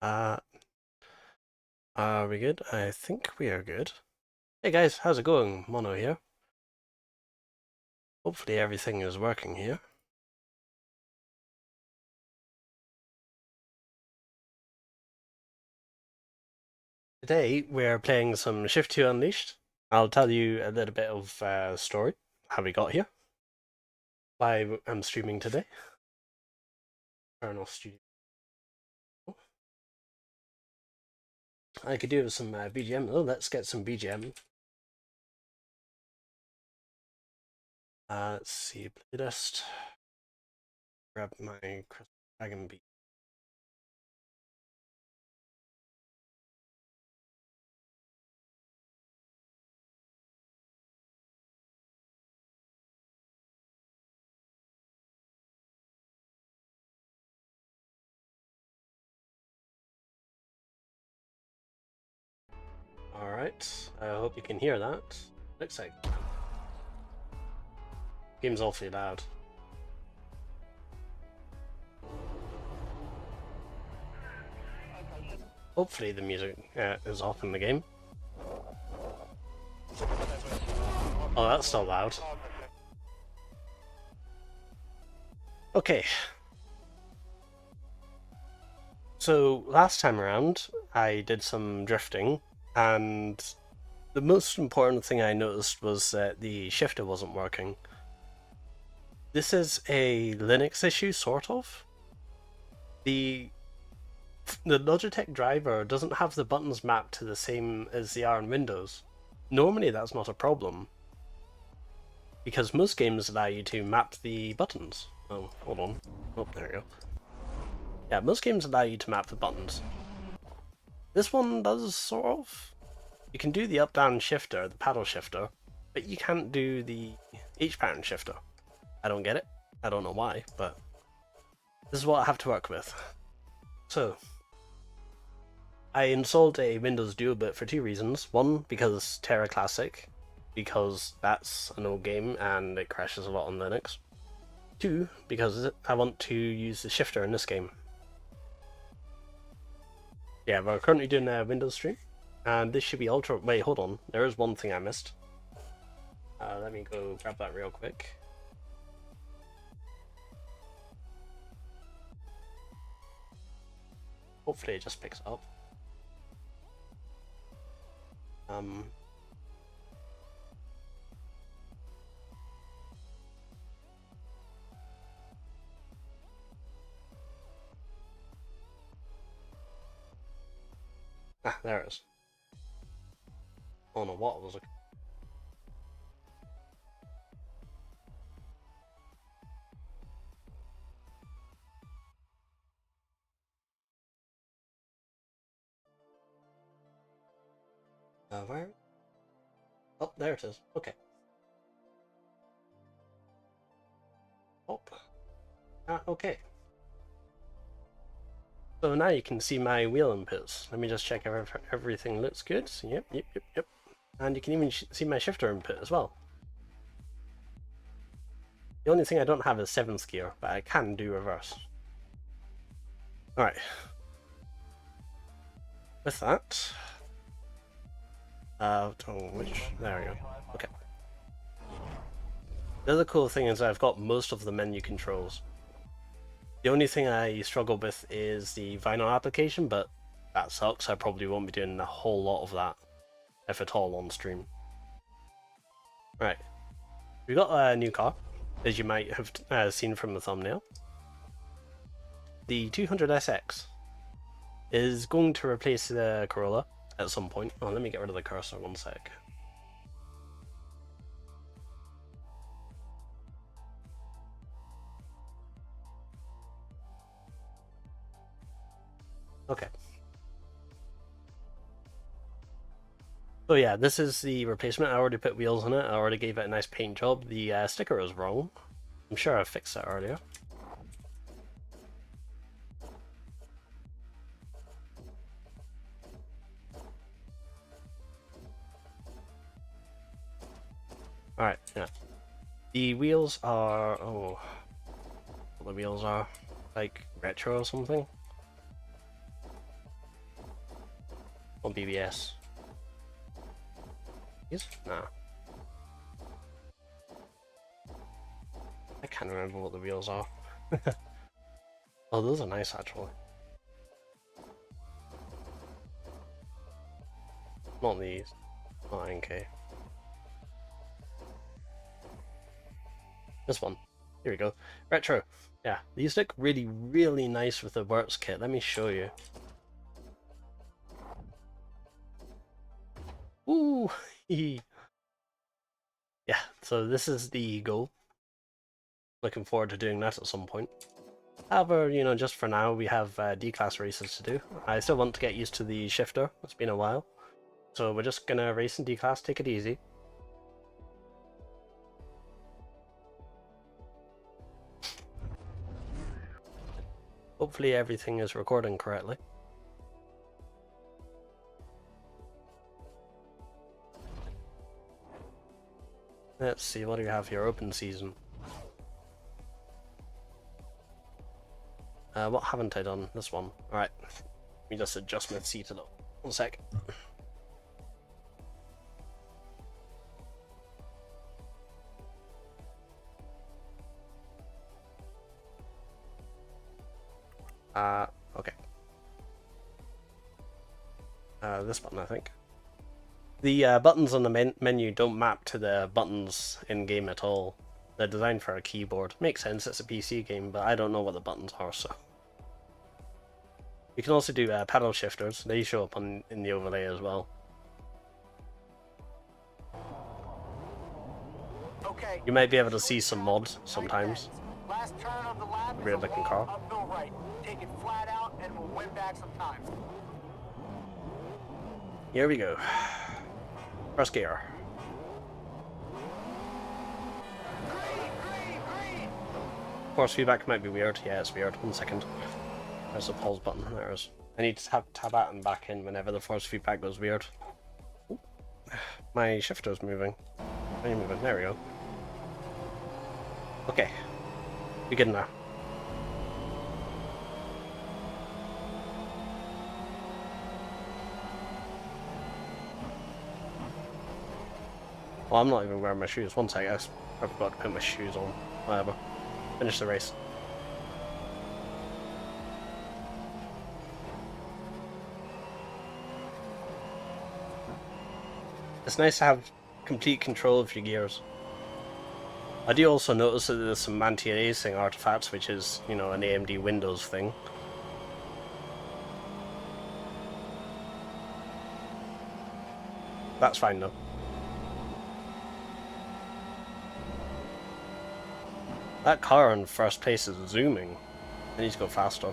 Uh, are we good? I think we are good. Hey guys, how's it going? Mono here. Hopefully everything is working here. Today we're playing some Shift 2 Unleashed. I'll tell you a little bit of story, how we got here, why I'm streaming today. Turn off studio. I could do with some BGM. Oh, let's get some BGM. Let's see, playlist. Grab my Crystal Dragon beat. Alright, I hope you can hear that. Looks like game's awfully loud. Hopefully the music is off in the game. Oh, that's still loud. Okay. So last time around, I did some drifting, and the most important thing I noticed was that the shifter wasn't working. This is a Linux issue, sort of. The Logitech driver doesn't have the buttons mapped to the same as they are in Windows. Normally that's not a problem, because most games allow you to map the buttons. Oh, hold on. Oh, there we go. Yeah, most games allow you to map the buttons. This one does, sort of. You can do the up-down shifter, the paddle shifter, but you can't do the H-pattern shifter. I don't get it. I don't know why, but this is what I have to work with. So, I installed a Windows DualBoot for two reasons. One, because Terra Classic, because that's an old game and it crashes a lot on Linux. Two, because I want to use the shifter in this game. Yeah, we're currently doing a Windows stream, and this should be ultra. Wait, hold on. There is one thing I missed. Let me go grab that real quick. Hopefully it just picks up. Ah, there it is. Oh no, what was it? Where? Oh, there it is. Okay. Oh. Ah, okay. So now you can see my wheel inputs. Let me just check if everything looks good. Yep, yep, yep, yep. And you can even see my shifter input as well. The only thing I don't have is 7th gear, but I can do reverse. Alright. With that... there we go. Okay. The other cool thing is I've got most of the menu controls. The only thing I struggle with is the vinyl application, but that sucks. I probably won't be doing a whole lot of that, if at all, on stream. Right. We got a new car, as you might have seen from the thumbnail. The 200SX is going to replace the Corolla at some point. Oh, let me get rid of the cursor one sec. Okay. So yeah, this is the replacement. I already put wheels on it. I already gave it a nice paint job. The sticker is wrong. I'm sure I fixed that earlier. Alright, yeah. The wheels are... oh... the wheels are like retro or something. Or BBS? Yes? Nah. I can't remember what the wheels are. Oh, those are nice actually. Not these. Not NK. This one. Here we go. Retro. Yeah, these look really, really nice with the Works kit. Let me show you. Ooh! Yeah, so this is the goal. Looking forward to doing that at some point. However, you know, just for now, we have D-class races to do. I still want to get used to the shifter. It's been a while. So we're just gonna race in D-class, take it easy. Hopefully everything is recording correctly. Let's see, what do you have here? Open season. What haven't I done? This one. Alright. Let me just adjust my seat a little. 1 sec. Okay. This button, I think. The buttons on the menu don't map to the buttons in-game at all. They're designed for a keyboard. Makes sense, it's a PC game, but I don't know what the buttons are, so... You can also do paddle shifters. They show up in the overlay as well. Okay. You might be able to see some mods sometimes. Last turn of the lap. Weird looking car. Uphill right. Take it flat out and we'll win back some time. Here we go. First gear. Green. Force feedback might be weird. Yeah, it's weird. 1 second. There's the pause button. There it is. I need to tab out and back in whenever the force feedback goes weird. Ooh. My shifter's moving. Are you moving? There we go. Okay. Begin now. Well, I'm not even wearing my shoes. 1 sec, I forgot to put my shoes on. Whatever. Finish the race. It's nice to have complete control of your gears. I do also notice that there's some anti-aliasing artifacts, which is, you know, an AMD Windows thing. That's fine though. That car in first place is zooming. I need to go faster.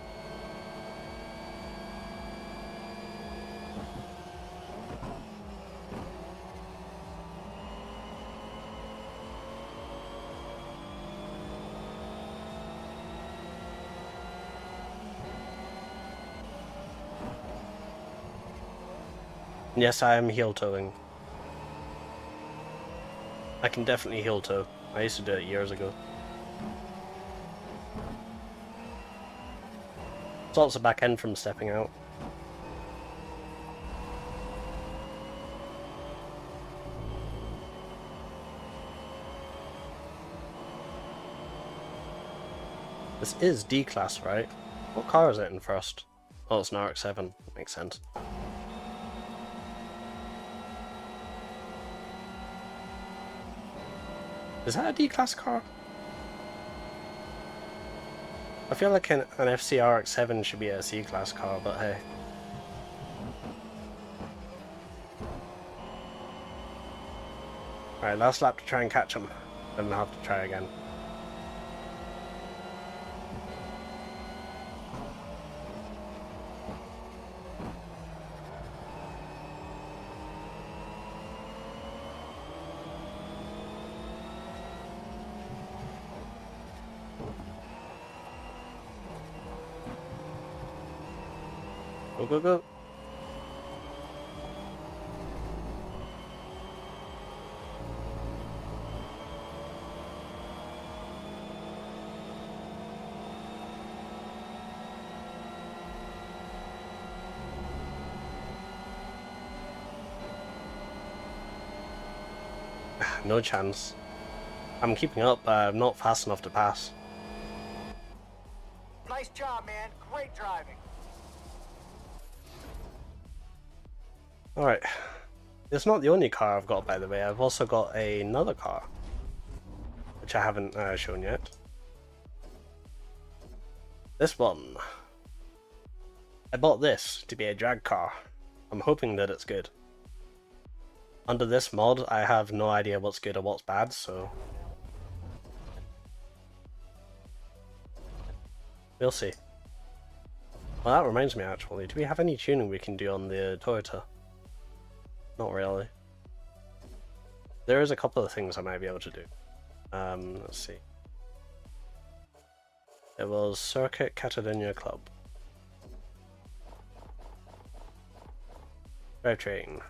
Yes, I am heel towing. I can definitely heel tow. I used to do it years ago. Salts the back end from stepping out. This is D-Class, right? What car is it in first? Oh, it's an RX-7. Makes sense. Is that a D-Class car? I feel like an FC RX-7 should be a C-Class car, but hey. Alright, last lap to try and catch him. Then I'll have to try again. Go, go, go. no chance. I'm keeping up, but I'm not fast enough to pass. Nice job, man. Great driving. Alright. It's not the only car I've got, by the way. I've also got another car, which I haven't shown yet. This one. I bought this to be a drag car. I'm hoping that it's good. Under this mod, I have no idea what's good or what's bad, so we'll see. Well, that reminds me actually, do we have any tuning we can do on the Toyota? Not really. There is a couple of things I might be able to do. Let's see. It was Circuit Catalonia Club. Drivetrain.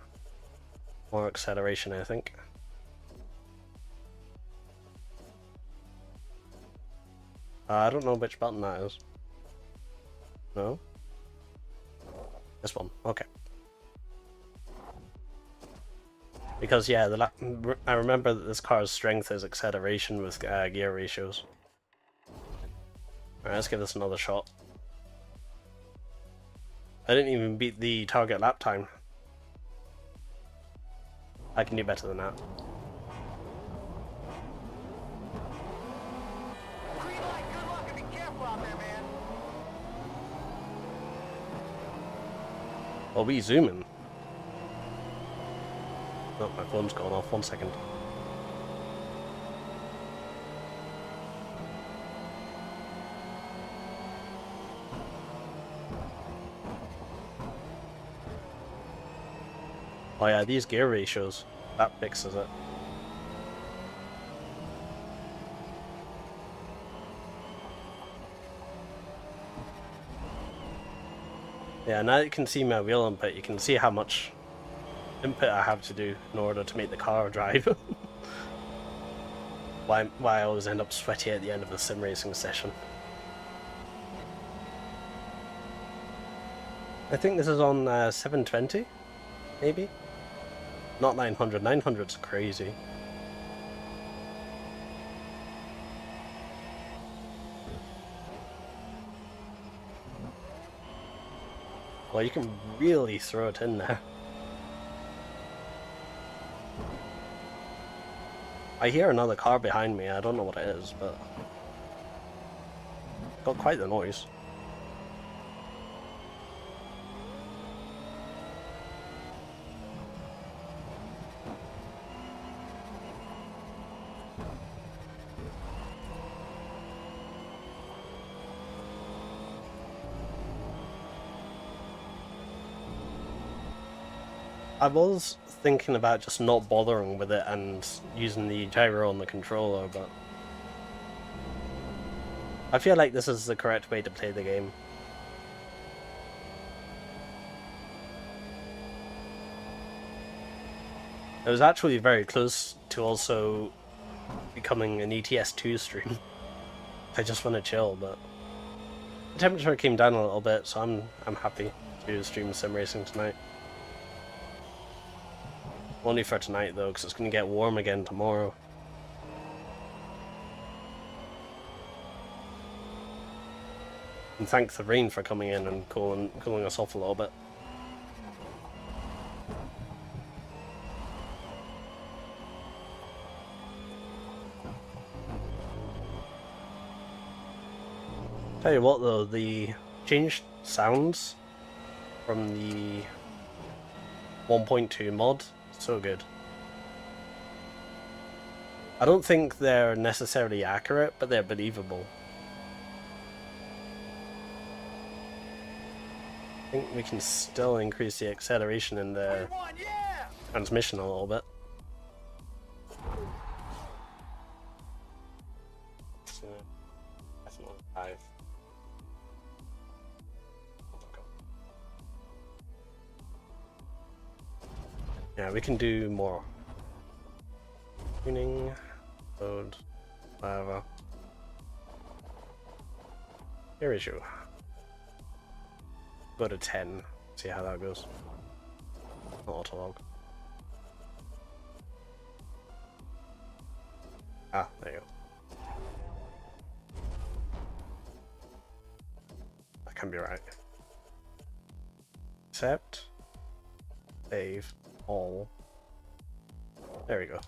More acceleration, I think. I don't know which button that is. No? This one, okay. Because yeah, I remember that this car's strength is acceleration with gear ratios. Alright, let's give this another shot. I didn't even beat the target lap time. I can do better than that. Green light, good luck, and be careful out there, man. Are we zooming? Oh, my phone's gone off. 1 second. Oh yeah, these gear ratios. That fixes it. Yeah, now you can see my wheel input, you can see how much input I have to do in order to make the car drive. why I always end up sweaty at the end of the sim racing session. I think this is on 720, maybe? Not 900, 900's crazy. Well, you can really throw it in there. I hear another car behind me, I don't know what it is, but got quite the noise. I was thinking about just not bothering with it and using the gyro on the controller, but I feel like this is the correct way to play the game. It was actually very close to also becoming an ETS2 stream. I just want to chill, but the temperature came down a little bit, so I'm happy to stream sim racing tonight. Only for tonight though, because it's going to get warm again tomorrow. And thank the rain for coming in and cooling us off a little bit. Tell you what though, the changed sounds from the 1.2 mod, so good. I don't think they're necessarily accurate, but they're believable. I think we can still increase the acceleration in the transmission a little bit. So, that's not 5. Yeah, we can do more. Tuning, load, whatever. Here is you. Go to 10, see how that goes. Not autolog. Ah, there you go. That can be right. Accept. Save. All. There we go.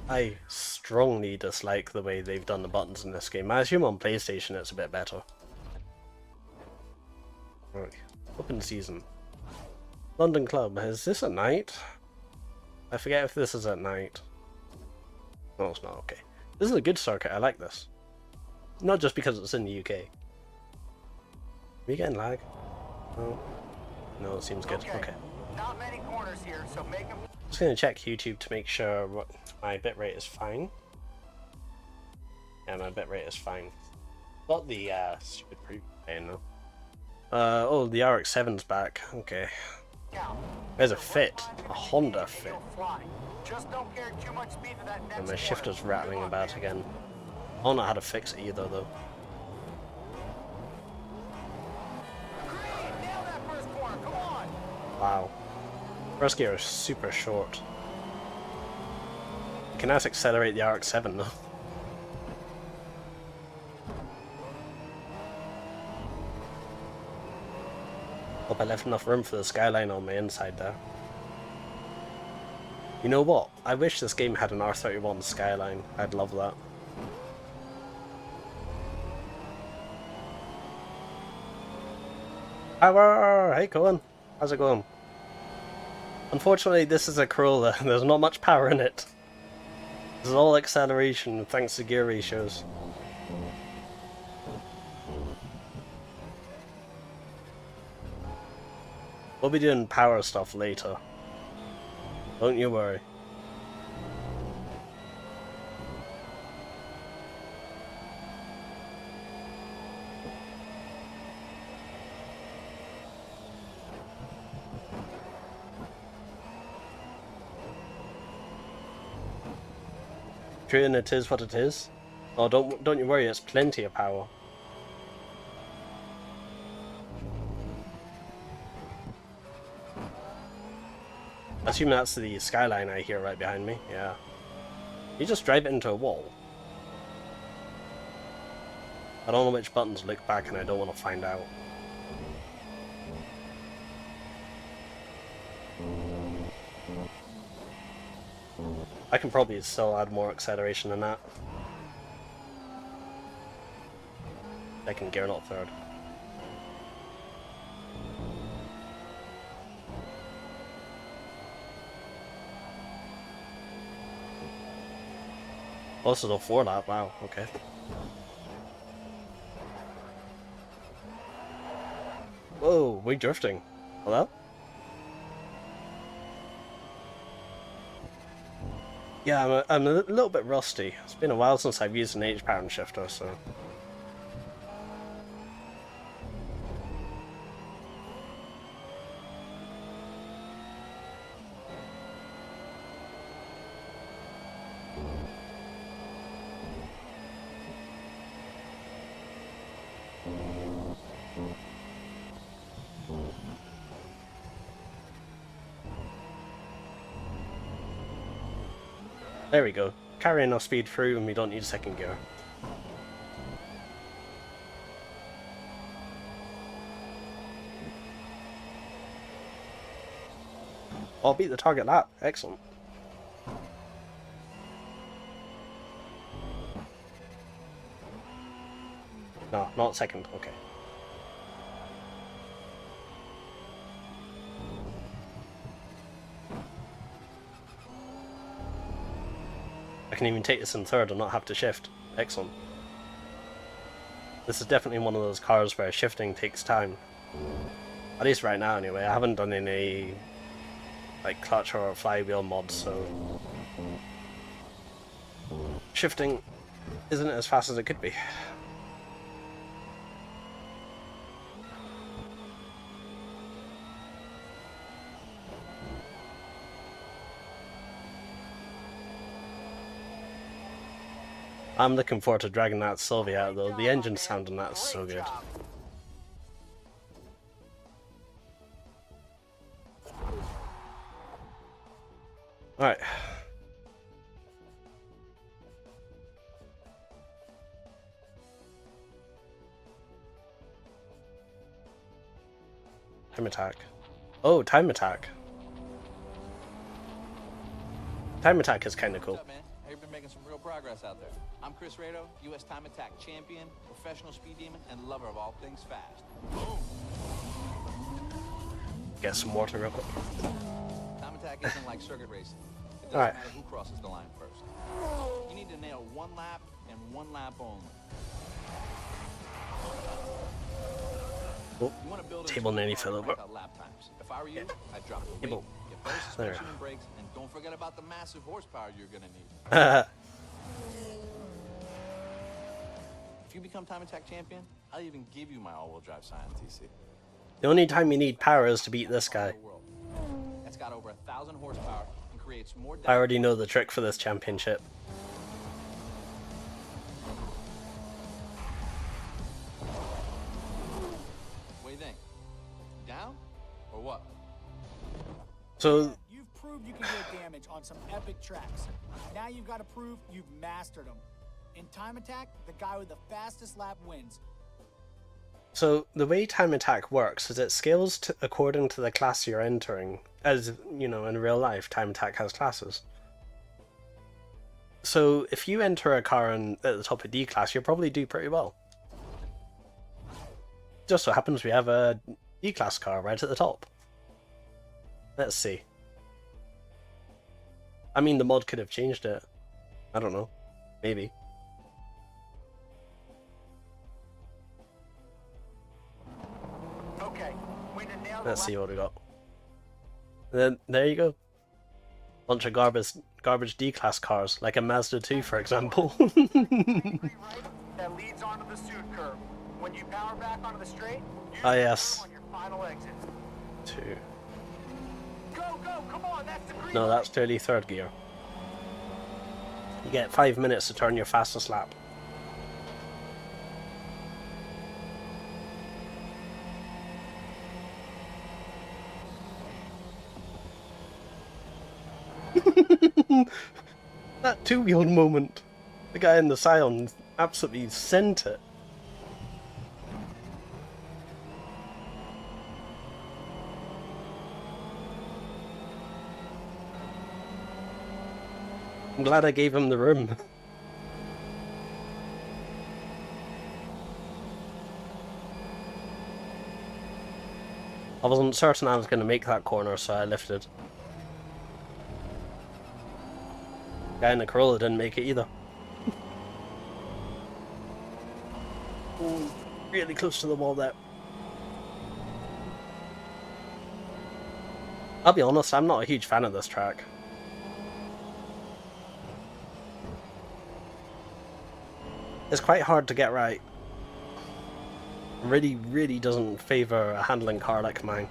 I strongly dislike the way they've done the buttons in this game. I assume on PlayStation it's a bit better. Right. Open season. London Club. Is this at night? I forget if this is at night. No, it's not. Okay. This is a good circuit. I like this. Not just because it's in the UK. Are we getting lag? No. No, it seems good. Okay. Not many corners here, so make them. Just going to check YouTube to make sure what my bitrate is fine. Yeah, my bitrate is fine. Got the stupid preview playing though. Oh, the RX-7's back. Okay. There's a Fit. A Honda Fit. Just don't carry too much speed to that next And my corner. shifter's rattling about again. I don't know how to fix it either though. Green, nail that first corner, come on! Wow. First gear is super short. You can just accelerate the RX-7 though. Hope I left enough room for the skyline on my inside there. You know what? I wish this game had an R31 skyline. I'd love that. Power! Hey Cohen! How's it going? Unfortunately, this is a Corolla. There's not much power in it. This is all acceleration thanks to gear ratios. We'll be doing power stuff later. Don't you worry. True, and it is what it is. Oh, don't you worry, it's plenty of power. I assume that's the skyline I hear right behind me. Yeah. You just drive it into a wall. I don't know which buttons look back and I don't want to find out. I can probably still add more acceleration than that. Second gear, not third. Also the 4-lap, wow, okay. Whoa, we're drifting. Hello? Yeah, I'm a little bit rusty. It's been a while since I've used an H-pattern shifter, so... There we go. Carry enough speed through and we don't need second gear. I'll beat the target lap. Excellent. No, not second. Okay. I can even take this in third and not have to shift. Excellent. This is definitely one of those cars where shifting takes time. At least right now anyway. I haven't done any like clutch or flywheel mods, so shifting isn't as fast as it could be. I'm looking forward to dragging that Sylvia out though. The engine sound on that is so good. Alright. Time Attack. Oh, Time Attack. Time Attack is kind of cool. What's up, man? You've been making some real progress out there. I'm Chris Rado, U.S. Time Attack champion, professional speed demon, and lover of all things fast. Boom! Get some water real quick. Time Attack isn't like circuit racing. It doesn't All right. matter who crosses the line first. You need to nail one lap and one lap only. Oh, You want to build table nearly fell over. lap times. If I were you, I'd drop the weight, Table. get better There. suspension and brakes, and don't forget about the massive horsepower you're gonna need. If you become Time Attack champion, I'll even give you my all-wheel drive Scion TC. The only time you need power is to beat this guy. That's got over 1,000 horsepower and creates more. I already know the trick for this championship. What do you think? Down or what? So You've proved you can get damage on some epic tracks. Now you've got to prove you've mastered them. In Time Attack, the guy with the fastest lap wins. So the way Time Attack works is it scales according to the class you're entering. As, you know, in real life, Time Attack has classes. So if you enter a car at the top of D class, you'll probably do pretty well. Just so happens we have a D class car right at the top. Let's see. I mean, the mod could have changed it. I don't know. Maybe. Okay, we need to nail the Let's see what we got. Then there you go. Bunch of garbage D-class cars, like a Mazda 2, for example. that leads onto the suit curve. When you power back onto the straight, use Ah, the yes. curve on your final exit. 2. Go, go, come on, that's the green No, light. that's clearly third gear. You get 5 minutes to turn your fastest lap. That two-wheeled moment. The guy in the Scion absolutely sent it. I'm glad I gave him the room. I wasn't certain I was going to make that corner, so I lifted. Guy in the Corolla didn't make it either. Ooh, really close to the wall there. I'll be honest, I'm not a huge fan of this track. It's quite hard to get right. Really, really doesn't favour a handling car like mine.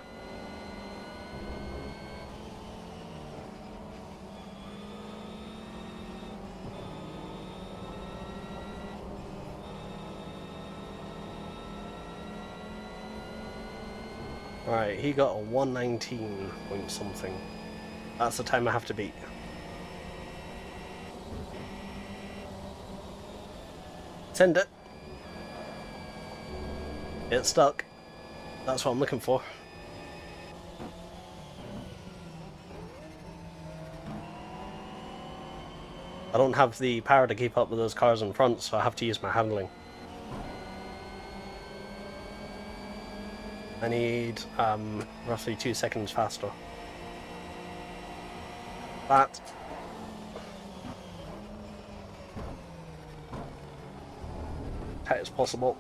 Alright, he got a 119 point something. That's the time I have to beat. Send it. It's stuck. That's what I'm looking for. I don't have the power to keep up with those cars in front, so I have to use my handling. I need roughly 2 seconds faster. That. Tight as possible.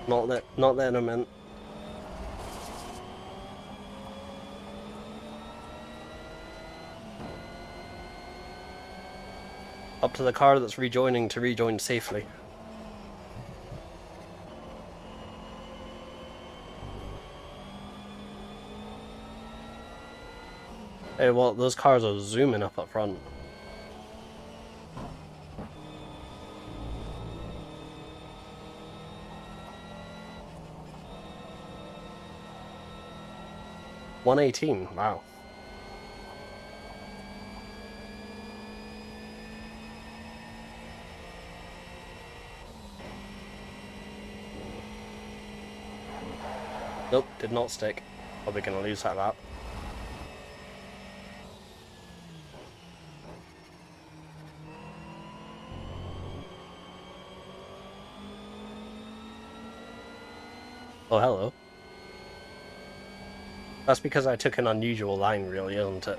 Not there in a minute. Up to the car that's rejoining to rejoin safely. Hey, well, those cars are zooming up front. $118, wow. Nope, did not stick. Probably gonna lose that lap. Oh, hello. That's because I took an unusual line, really, isn't it?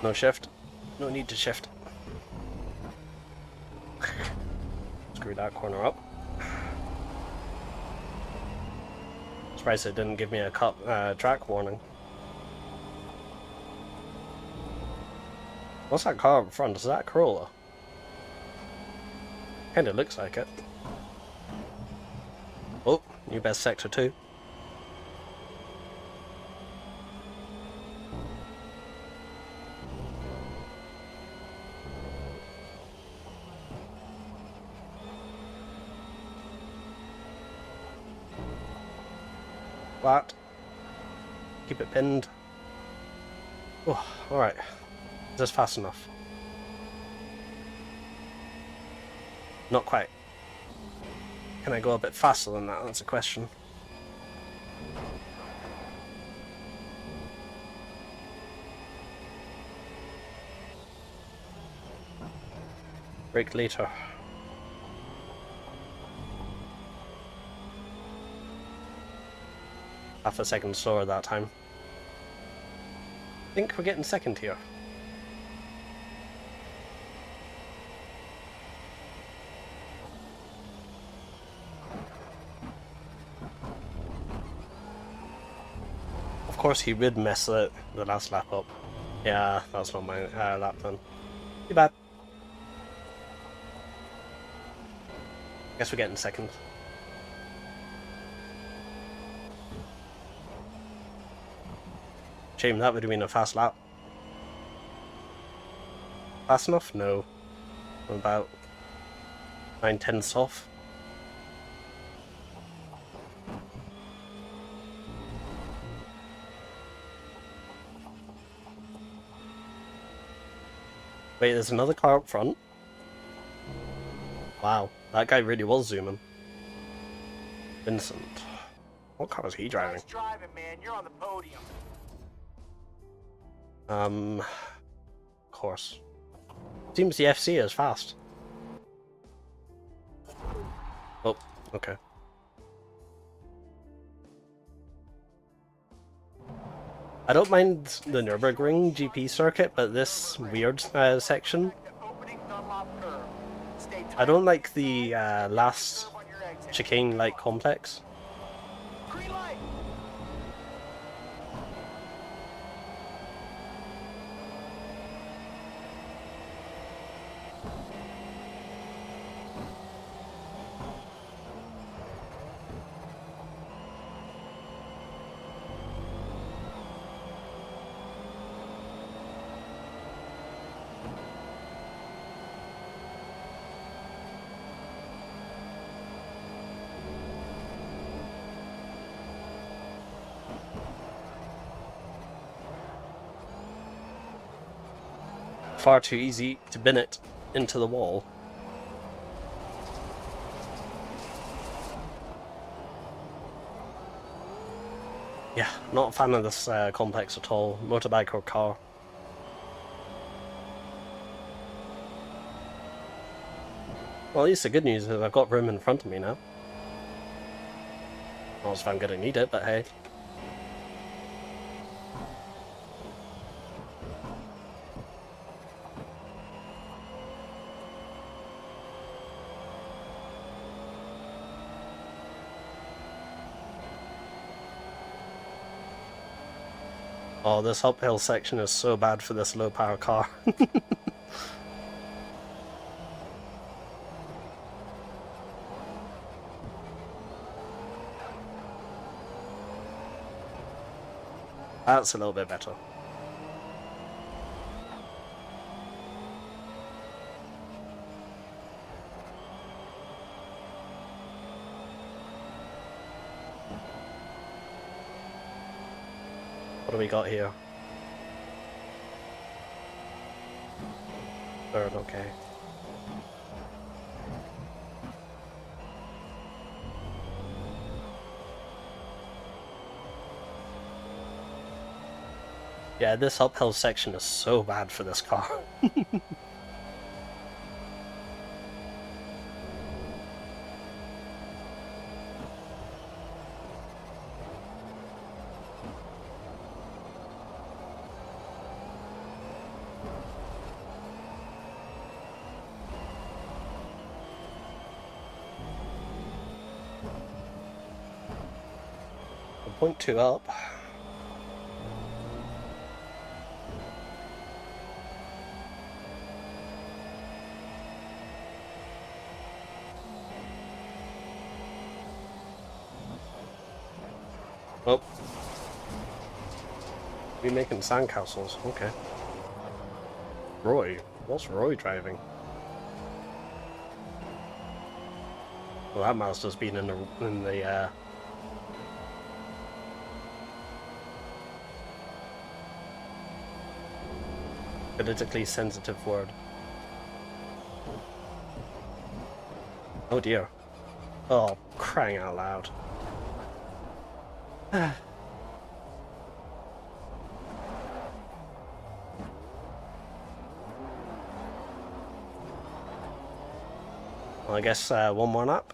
No shift. No need to shift. Screw that corner up. Surprised it didn't give me a track warning. What's that car up front? Is that a Corolla? Kinda looks like it. Oh, new best sector 2. Flat. Keep it pinned. Oh, alright. Is this fast enough? Not quite. Can I go a bit faster than that? That's a question. Brake later. Half a second slower that time. I think we're getting second here. Of course he would mess the last lap up. Yeah, that's not my lap then. Too bad. Guess we're getting second. Shame, that would have been a fast lap. Fast enough? No. About 9/10 off. Wait, there's another car up front? Wow, that guy really was zooming. Vincent. What car was he driving? Nice driving, man. You're on the podium. Of course. Seems the FC is fast. Oh, okay. I don't mind the Nürburgring GP circuit, but this weird section, Opening Dunlop curve. Stay tight I don't like the last on your exit. chicane-like complex. Green light. Far too easy to bin it into the wall. Yeah, not a fan of this complex at all, motorbike or car. Well, at least the good news is I've got room in front of me now. Not as if I'm gonna need it, but hey. Oh, this uphill section is so bad for this low power car. That's a little bit better. What do we got here? Third, okay. Yeah, this uphill section is so bad for this car. Point two up. Oh. We making sandcastles, okay. Roy? What's Roy driving? Well, that Mazda's been in the politically sensitive word. Oh dear. Oh, crying out loud. Well, I guess one more lap.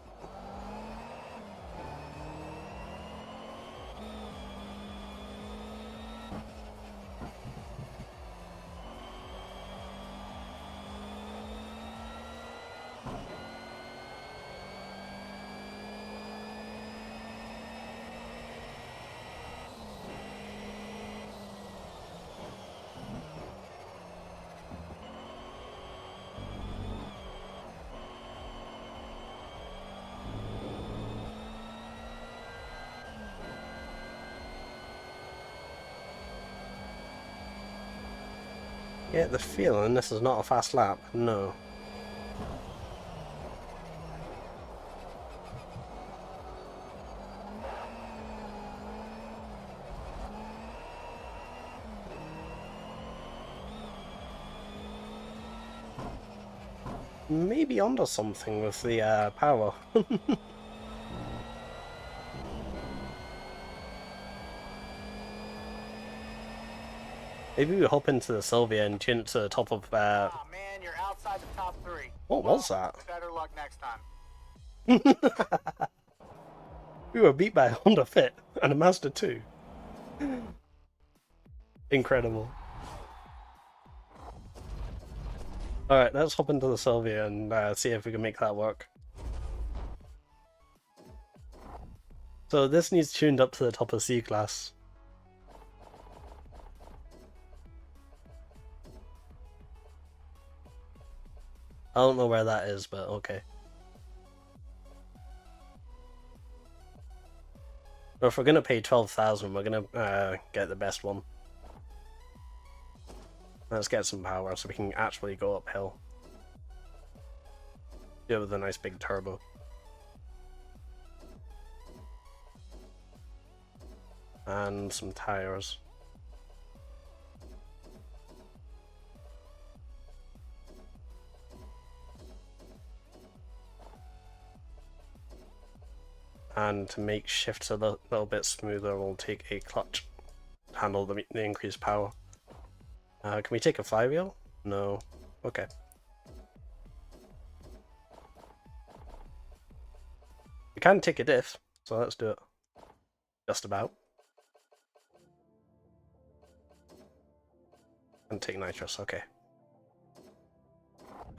Get the feeling this is not a fast lap. No. Maybe onto something with the power. Maybe we hop into the Sylvia and tune it to the top of Oh man, you're outside the top 3. What was that? Better luck next time. We were beat by a Honda Fit and a Mazda 2. Incredible. Alright, let's hop into the Sylvia and see if we can make that work. So this needs tuned up to the top of C-Class. I don't know where that is, but okay. But if we're gonna pay 12,000, we're gonna get the best one. Let's get some power so we can actually go uphill. Do it with a nice big turbo. And some tires. And to make shifts a little bit smoother, we'll take a clutch to handle the increased power. Can we take a flywheel? No. Okay. We can take a diff, so let's do it. Just about. And take nitrous, okay.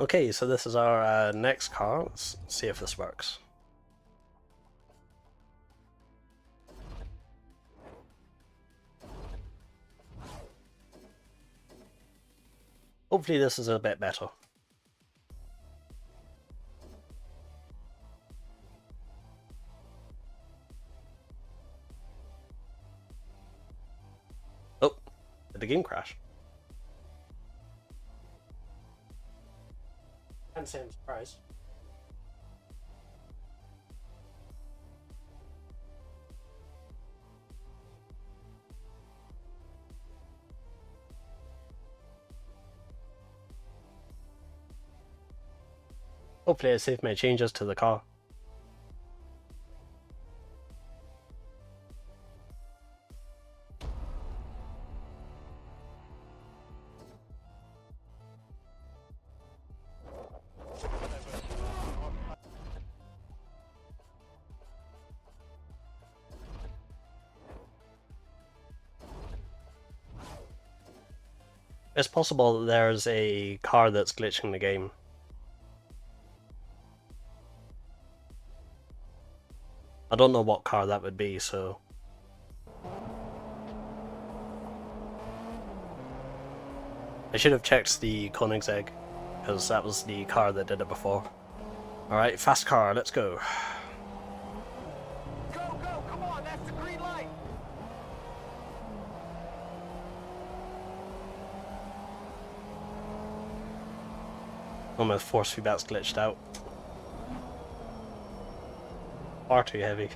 Okay, so this is our next car. Let's see if this works. Hopefully this is a bit better. Oh, did the game crash? Can't say I'm surprised. Hopefully I saved my changes to the car. It's possible that there's a car that's glitching the game. I don't know what car that would be, so... I should have checked the Koenigsegg, because that was the car that did it before. Alright, fast car, let's go. Go, go, come on, that's the green light. Oh, my force feedback's glitched out. Far too heavy.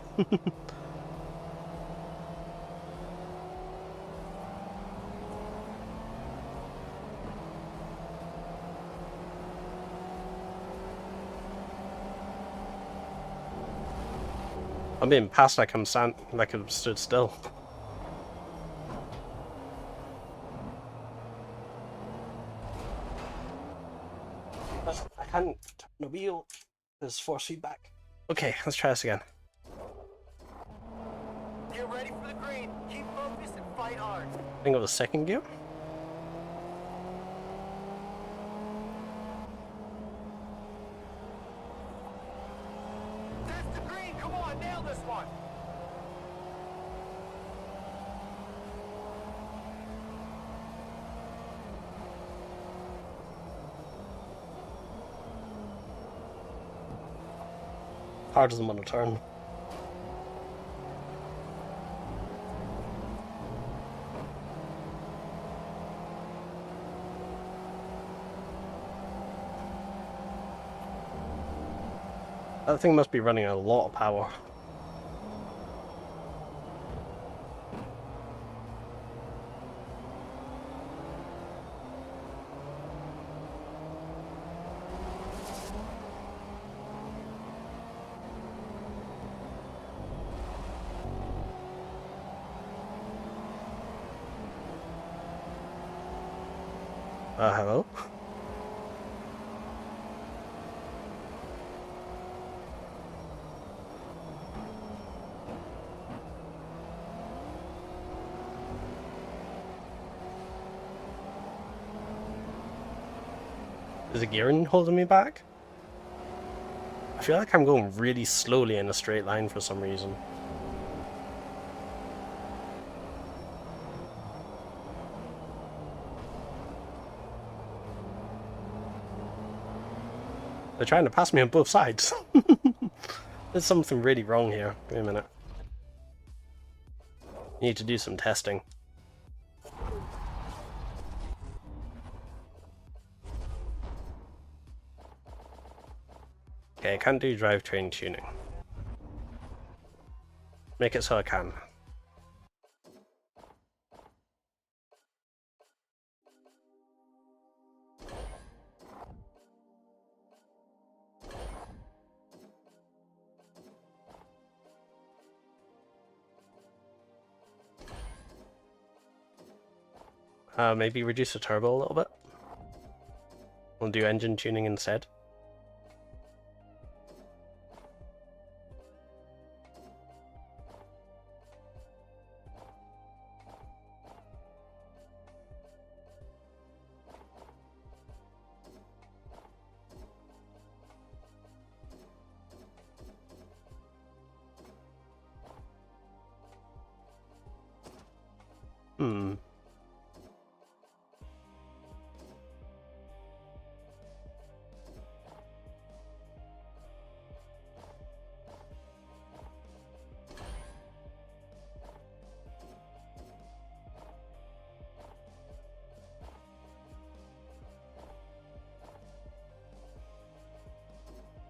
I'm being passed like I'm stood still. I can't turn the wheel. There's force feedback. Okay, let's try this again. Get ready for the green. Keep focused and fight hard. I think it was second gear. That's the green. Come on, nail this one. Car doesn't want to turn. That thing must be running a lot of power. Hello? Is the gearing holding me back? I feel like I'm going really slowly in a straight line for some reason. They're trying to pass me on both sides. There's something really wrong here. Wait a minute. Need to do some testing. Okay, I can't do drivetrain tuning. Make it so I can. Maybe reduce the turbo a little bit. We'll do engine tuning instead.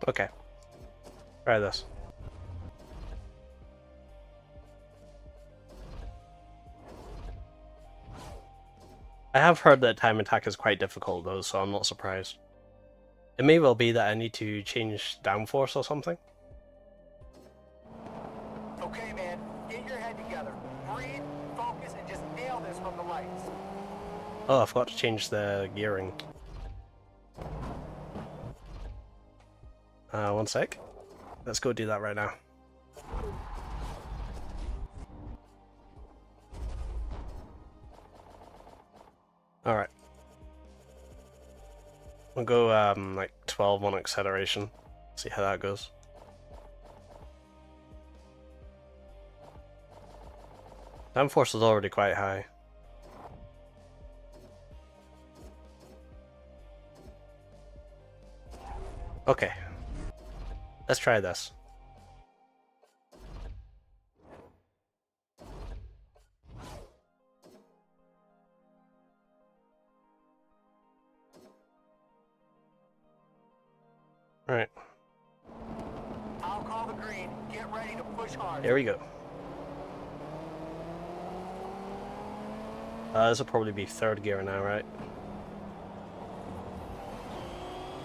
Okay. Try this. I have heard that time attack is quite difficult though, so I'm not surprised. It may well be that I need to change downforce or something. Okay, man, get your head together. Breathe, focus, and just nail this from the lights. Oh, I forgot to change the gearing. One sec. Let's go do that right now. Alright. We'll go like 12 on acceleration. See how that goes. Downforce is already quite high. Okay. Let's try this. Right. I'll call the green. Get ready to push hard. Here we go. This will probably be third gear now, right?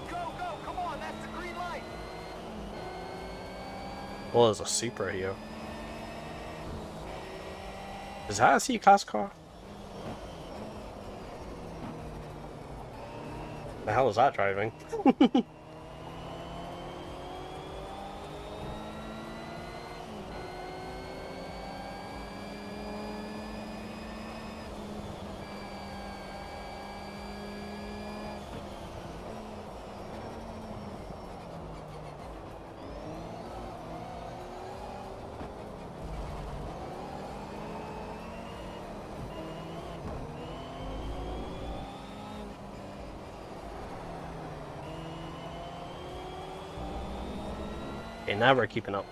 Go, go, come on, that's the green light. Well, there's a Supra here. Is that a C-Class car? The hell is that driving? Okay, now we're keeping up.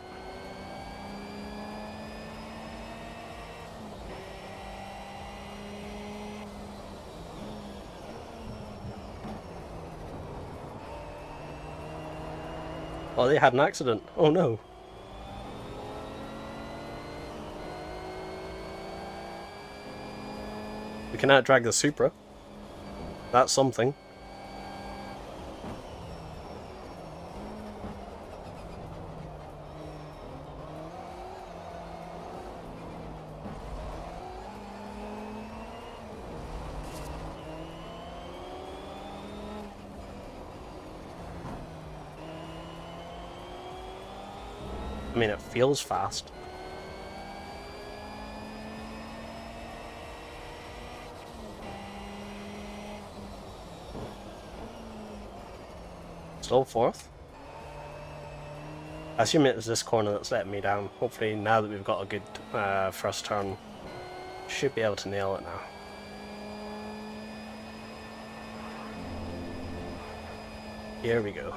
Oh, they had an accident. Oh no. We can outdrag the Supra. That's something. I mean, it feels fast. Still fourth. I assume it was this corner that's letting me down. Hopefully, now that we've got a good first turn, should be able to nail it now. Here we go.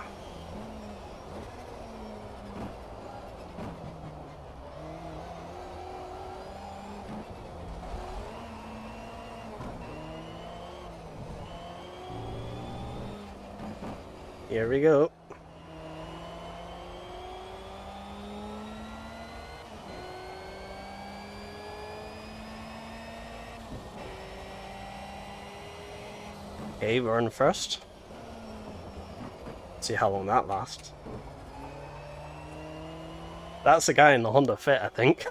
Here we go. Okay, we're in first. See how long that lasts. That's the guy in the Honda Fit, I think.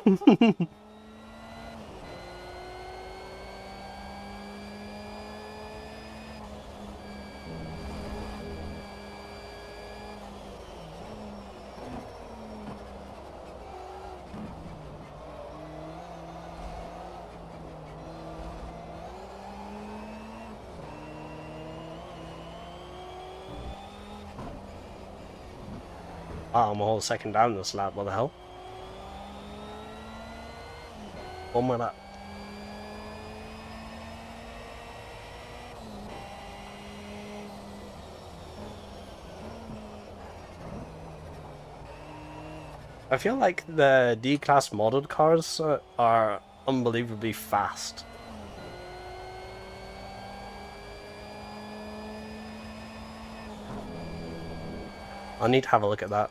Ah, I'm a whole second down this lap, what the hell? One more lap. I feel like the D-Class modded cars are unbelievably fast. I need to have a look at that.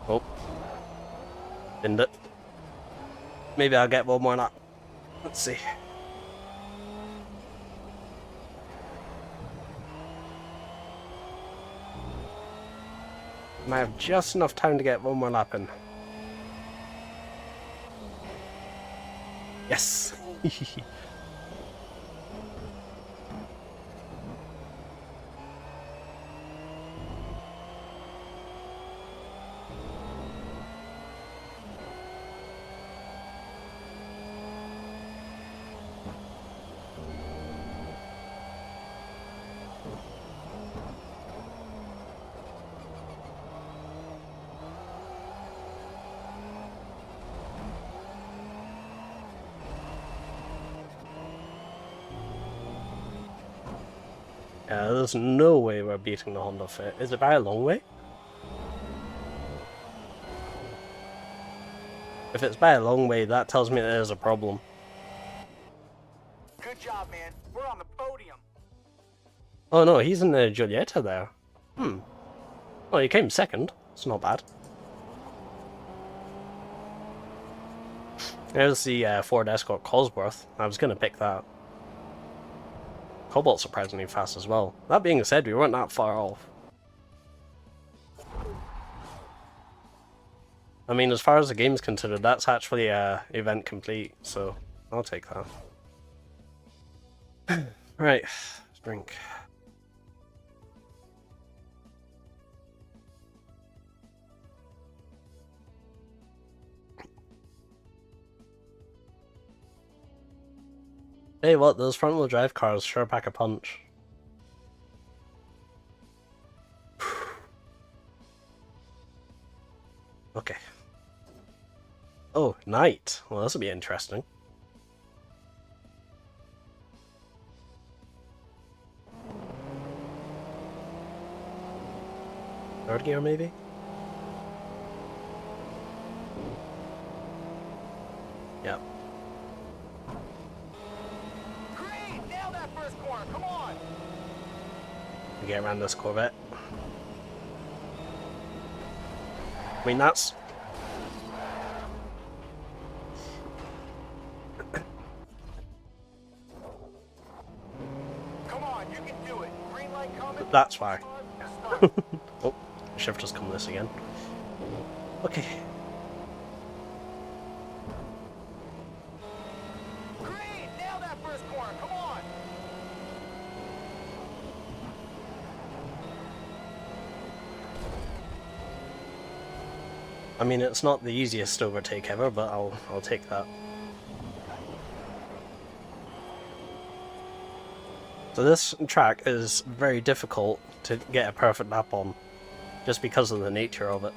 Oh. Binned it. Maybe I'll get one more lap. Let's see. I have just enough time to get one more lap in. Yes! Yeah, there's no way we're beating the Honda Fit. Is it by a long way? If it's by a long way, that tells me there's a problem. Good job, man. We're on the podium. Oh no, he's in the Giulietta there. Well, he came second. It's not bad. There's the Ford Escort Cosworth. I was going to pick that. Cobalt's surprisingly fast as well. That being said, we weren't that far off. I mean, as far as the game's considered, that's actually event complete, so I'll take that. Right, let's drink. Hey, what? Those front-wheel drive cars sure pack a punch. Okay. Oh, night. Well, this will be interesting. Third gear, maybe? Yep. Green, nail that first corner. Come on. We get around this Corvette. I mean, that's... Come on, you can do it. Green light coming. That's why. Start. Oh, shifter's come this again. Okay. Green, nail that first corner. Come on. I mean, it's not the easiest overtake ever, but I'll take that. So this track is very difficult to get a perfect lap on, just because of the nature of it.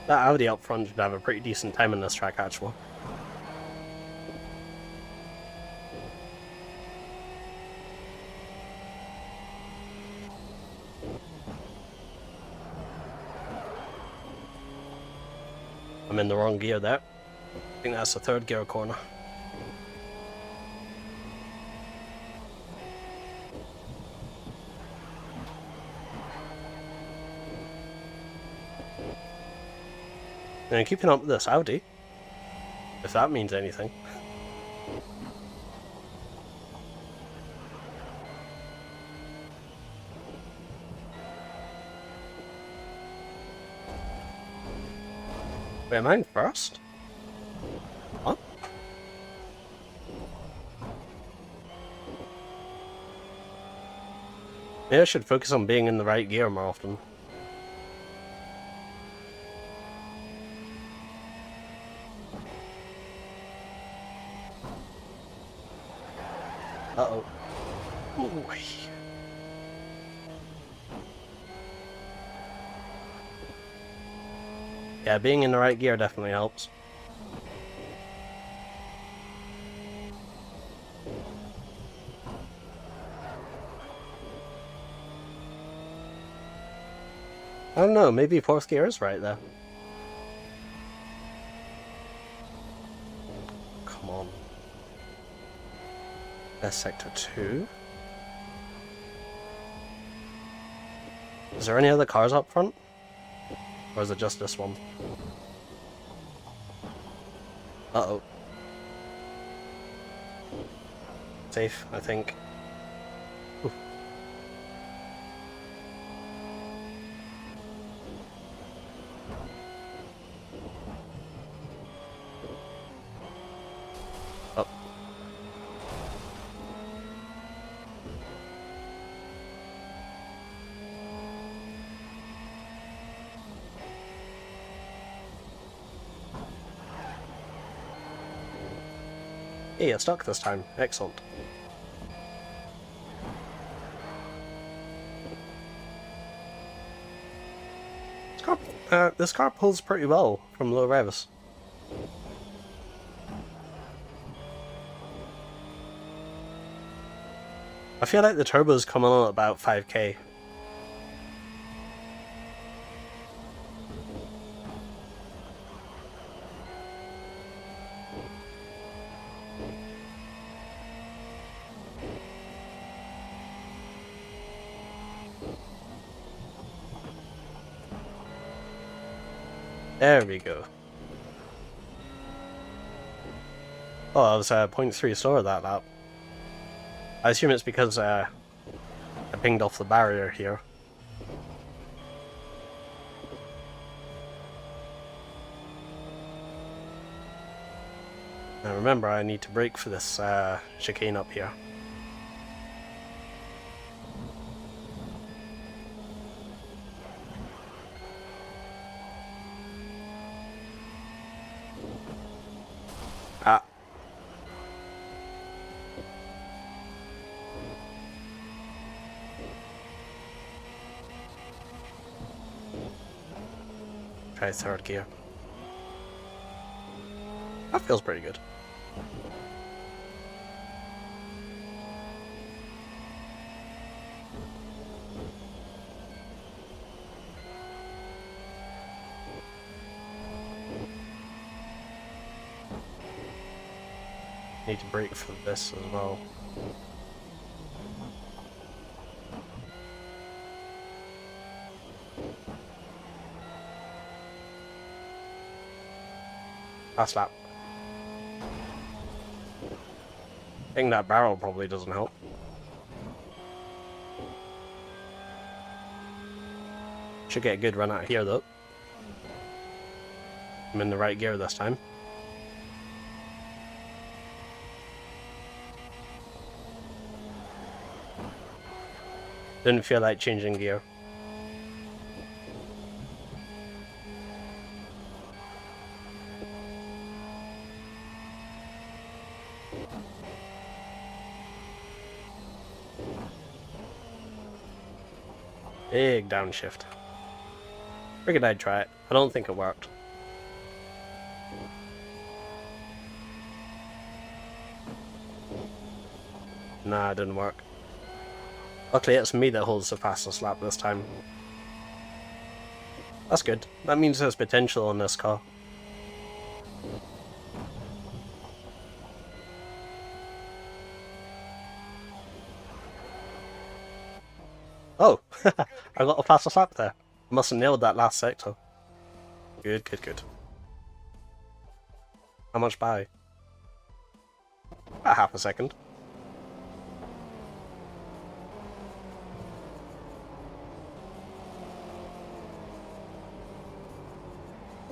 That Audi up front should have a pretty decent time in this track, actually. I'm in the wrong gear there. I think that's the third gear corner. And keeping up with this Audi, if that means anything. Wait, am I in first? What? Maybe I should focus on being in the right gear more often. Uh-oh. Ooh. Yeah, being in the right gear definitely helps. I don't know, maybe fourth gear is right there. Come on. That's sector 2. Is there any other cars up front? Or is it just this one? Uh-oh. Safe, I think. Oof. Up. Hey, you're stuck this time. Excellent. This car pulls pretty well from low revs. I feel like the turbo's coming on at about 5k. There we go. Oh, I was 0.3 slower that lap. I assume it's because I pinged off the barrier here. Now remember, I need to brake for this chicane up here. Ah. Try third gear. That feels pretty good. Need to brake for this as well. Last lap. I think that barrel probably doesn't help. Should get a good run out here though. I'm in the right gear this time. Didn't feel like changing gear. Big downshift. Figured I'd try it. I don't think it worked. Nah, it didn't work. Luckily it's me that holds the fastest lap this time. That's good. That means there's potential in this car. Oh! I got a fastest lap there. Must have nailed that last sector. Good, good, good. How much by? About half a second.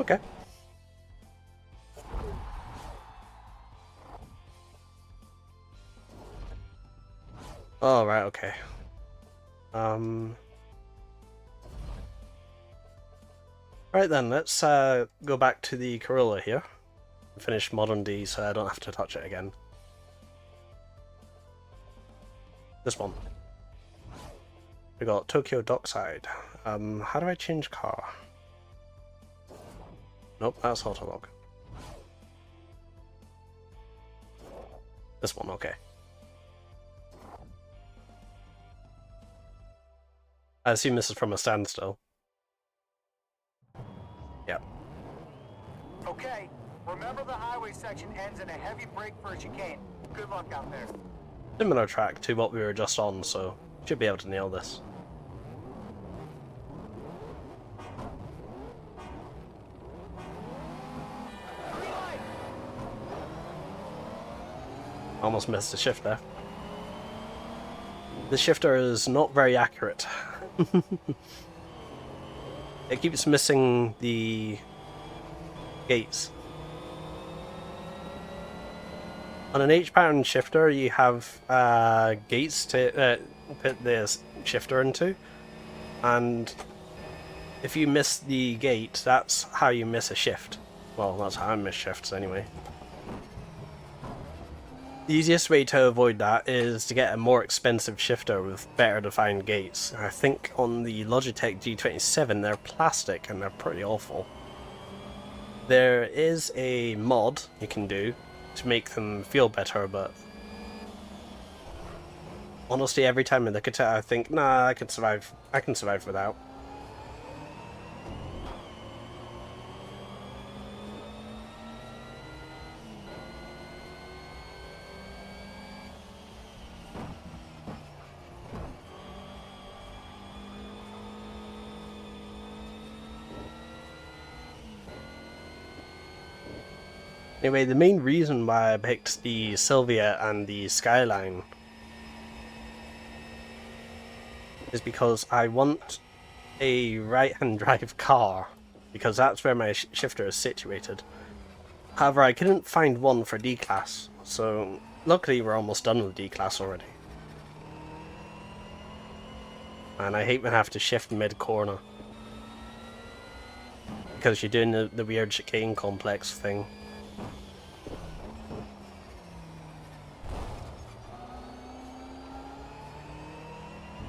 Okay. Oh, right, okay. Right then, let's go back to the Corolla here. Finish Modern D so I don't have to touch it again. This one. We got Tokyo Dockside. How do I change car? Nope, that's Autolog. This one, okay. I assume this is from a standstill. Yep. Okay, remember the highway section ends in a heavy break for a chicane. Good luck out there. Similar track to what we were just on, so should be able to nail this. Almost missed the shift there. The shifter is not very accurate. It keeps missing the gates. On an H-pattern shifter, you have gates to put the shifter into, and if you miss the gate, that's how you miss a shift. Well, that's how I miss shifts anyway. The easiest way to avoid that is to get a more expensive shifter with better defined gates. I think on the Logitech G27 they're plastic and they're pretty awful. There is a mod you can do to make them feel better, but honestly every time I look at it I think, nah, I can survive without. Anyway, the main reason why I picked the Sylvia and the Skyline is because I want a right-hand drive car, because that's where my shifter is situated. However, I couldn't find one for D-Class, so luckily we're almost done with D-Class already. And I hate when I have to shift mid-corner, because you're doing the weird chicane complex thing.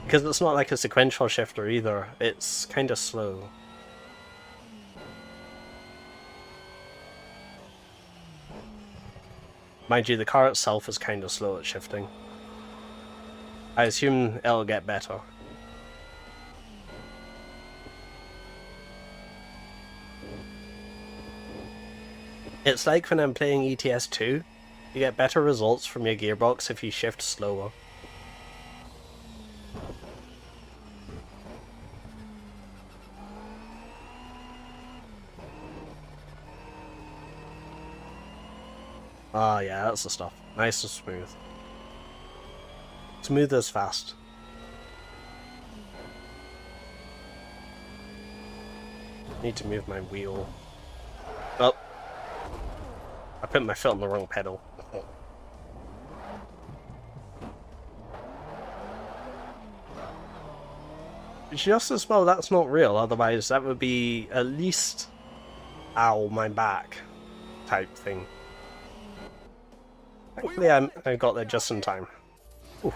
Because it's not like a sequential shifter either, it's kind of slow. Mind you, the car itself is kind of slow at shifting. I assume it'll get better. It's like when I'm playing ETS2, you get better results from your gearbox if you shift slower. Ah, yeah, that's the stuff. Nice and smooth. Smooth as fast. Need to move my wheel. Oh. I put my foot on the wrong pedal. Just as well that's not real, otherwise that would be at least ow, my back type thing. Thankfully I got there just in time. Oof.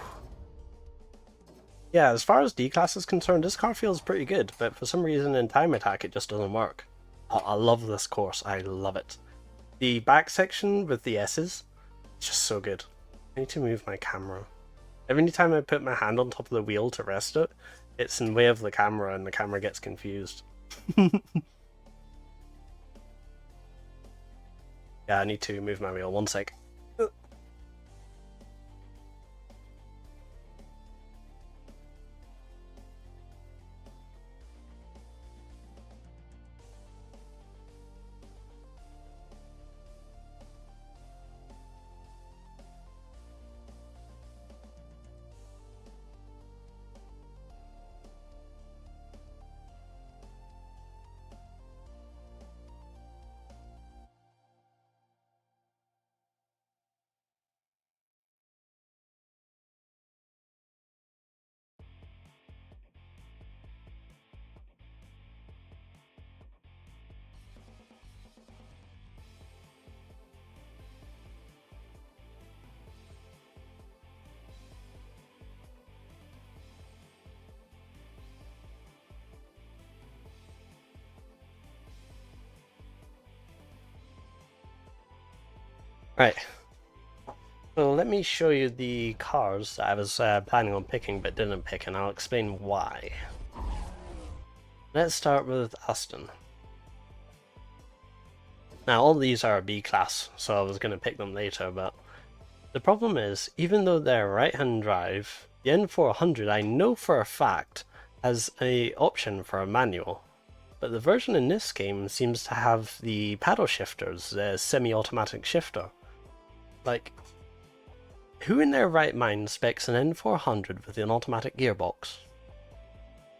Yeah, as far as D-Class is concerned, this car feels pretty good, but for some reason in Time Attack it just doesn't work. Oh, I love this course, I love it. The back section with the S's, it's just so good. I need to move my camera. Every time I put my hand on top of the wheel to rest it, it's in the way of the camera and the camera gets confused. Yeah, I need to move my wheel, one sec. Right, so let me show you the cars that I was planning on picking but didn't pick, and I'll explain why. Let's start with Aston. Now all these are B-Class, so I was going to pick them later, but the problem is, even though they're right-hand drive, the N400 I know for a fact has an option for a manual. But the version in this game seems to have the paddle shifters, the semi-automatic shifter. Like, who in their right mind specs an N400 with an automatic gearbox?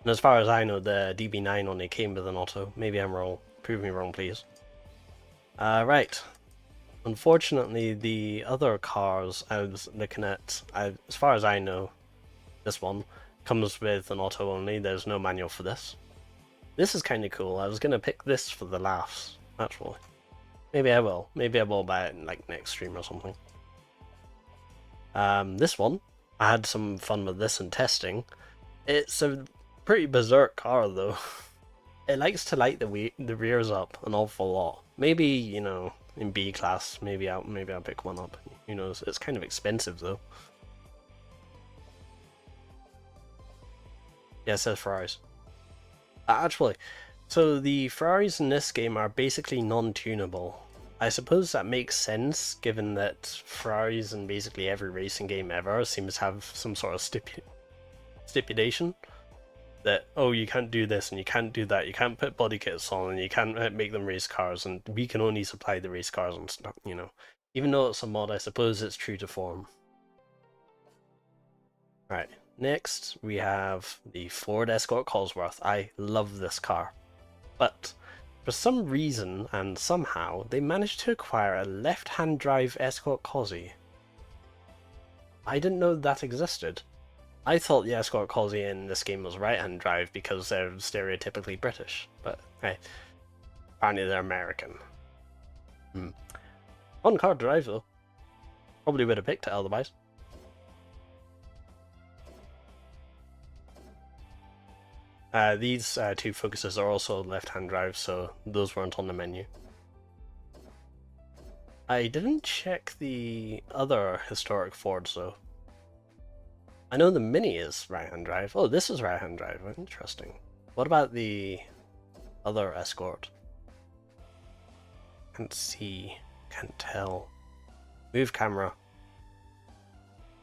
And as far as I know, the DB9 only came with an auto. Maybe I'm wrong. Prove me wrong, please. Right. Unfortunately, the other cars I was looking at, as far as I know, this one comes with an auto only. There's no manual for this. This is kind of cool. I was going to pick this for the laughs, actually. Maybe I will. Maybe I will buy it in, like, next stream or something. This one, I had some fun with this in testing. It's a pretty berserk car though. It likes to light the rears up an awful lot. Maybe, you know, in B class, maybe I'll pick one up. Who knows? It's kind of expensive though. Yeah, it says Ferraris. Actually, so the Ferraris in this game are basically non-tunable. I suppose that makes sense, given that Ferraris in basically every racing game ever seems to have some sort of stipulation that, oh, you can't do this and you can't do that, you can't put body kits on and you can't make them race cars, and we can only supply the race cars and stuff, you know. Even though it's a mod, I suppose it's true to form. Right, next we have the Ford Escort Cosworth. I love this car, but for some reason and somehow they managed to acquire a left-hand drive Escort Cosy. I didn't know that existed. I thought the Escort Cosy in this game was right-hand drive because they're stereotypically British, but hey, apparently they're American. Fun car to drive though. Probably would have picked it otherwise. These two Focuses are also left-hand drive, so those weren't on the menu. I didn't check the other historic Fords though. I know the Mini is right-hand drive. Oh, this is right-hand drive. Interesting. What about the other Escort? Can't see. Can't tell. Move camera.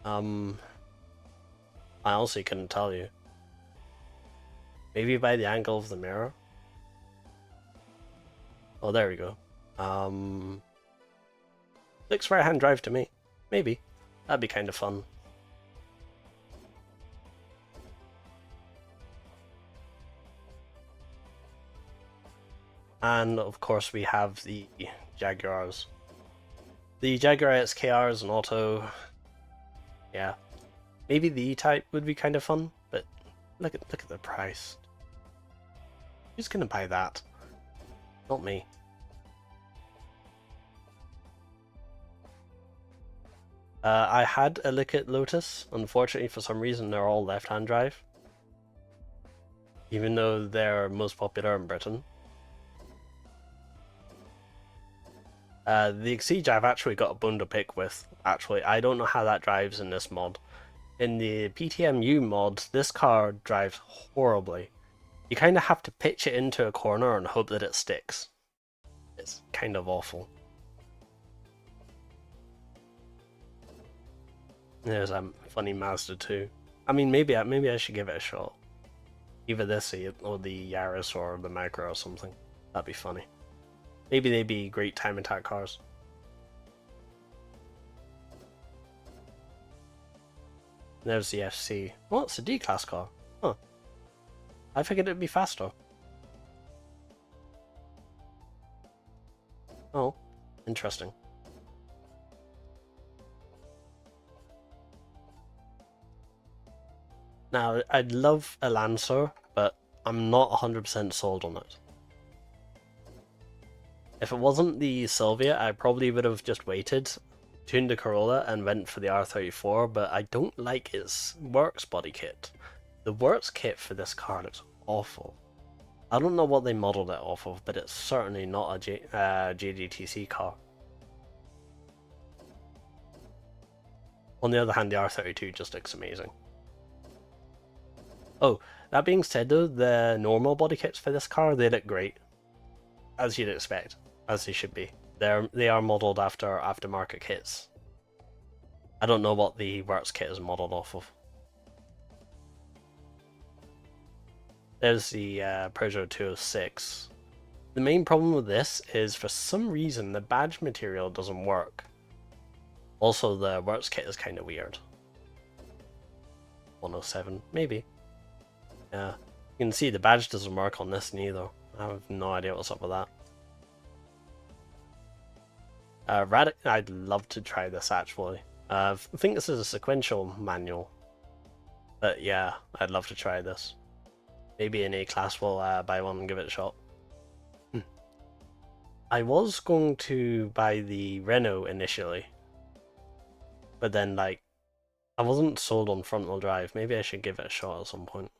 I honestly couldn't tell you. Maybe by the angle of the mirror? Oh, there we go. Looks right-hand drive to me. Maybe. That'd be kind of fun. And of course we have the Jaguars. The Jaguar XKR is an auto. Yeah. Maybe the E-Type would be kind of fun, but look at the price. Who's gonna buy that? Not me. I had a look at Lotus. Unfortunately, for some reason, they're all left-hand drive. Even though they're most popular in Britain. The Exige I've actually got a bone to pick with. Actually, I don't know how that drives in this mod. In the PTMU mod, this car drives horribly. You kind of have to pitch it into a corner and hope that it sticks. It's kind of awful. There's a funny Mazda 2. I mean, maybe I should give it a shot. Either this or the Yaris or the Micra or something. That'd be funny. Maybe they'd be great time attack cars. There's the FC. Oh, it's a D-Class car. Huh. I figured it'd be faster. Oh, interesting. Now, I'd love a Lancer, but I'm not 100% sold on it. If it wasn't the Sylvia, I probably would have just waited, tuned the Corolla, and went for the R34, but I don't like its Works body kit. The Works kit for this car looks awful. I don't know what they modeled it off of, but it's certainly not a JDTC car. On the other hand, the R32 just looks amazing. Oh, that being said though, the normal body kits for this car, they look great. As you'd expect. As they should be. They are modelled after aftermarket kits. I don't know what the Works kit is modelled off of. There's the Peugeot 206. The main problem with this is for some reason the badge material doesn't work. Also the Works kit is kind of weird. 107, maybe. Yeah, you can see the badge doesn't work on this neither. I have no idea what's up with that. I'd love to try this actually. I think this is a sequential manual. But yeah, I'd love to try this. Maybe in A-Class we'll buy one and give it a shot. I was going to buy the Renault initially. But then like I wasn't sold on front-wheel drive. Maybe I should give it a shot at some point.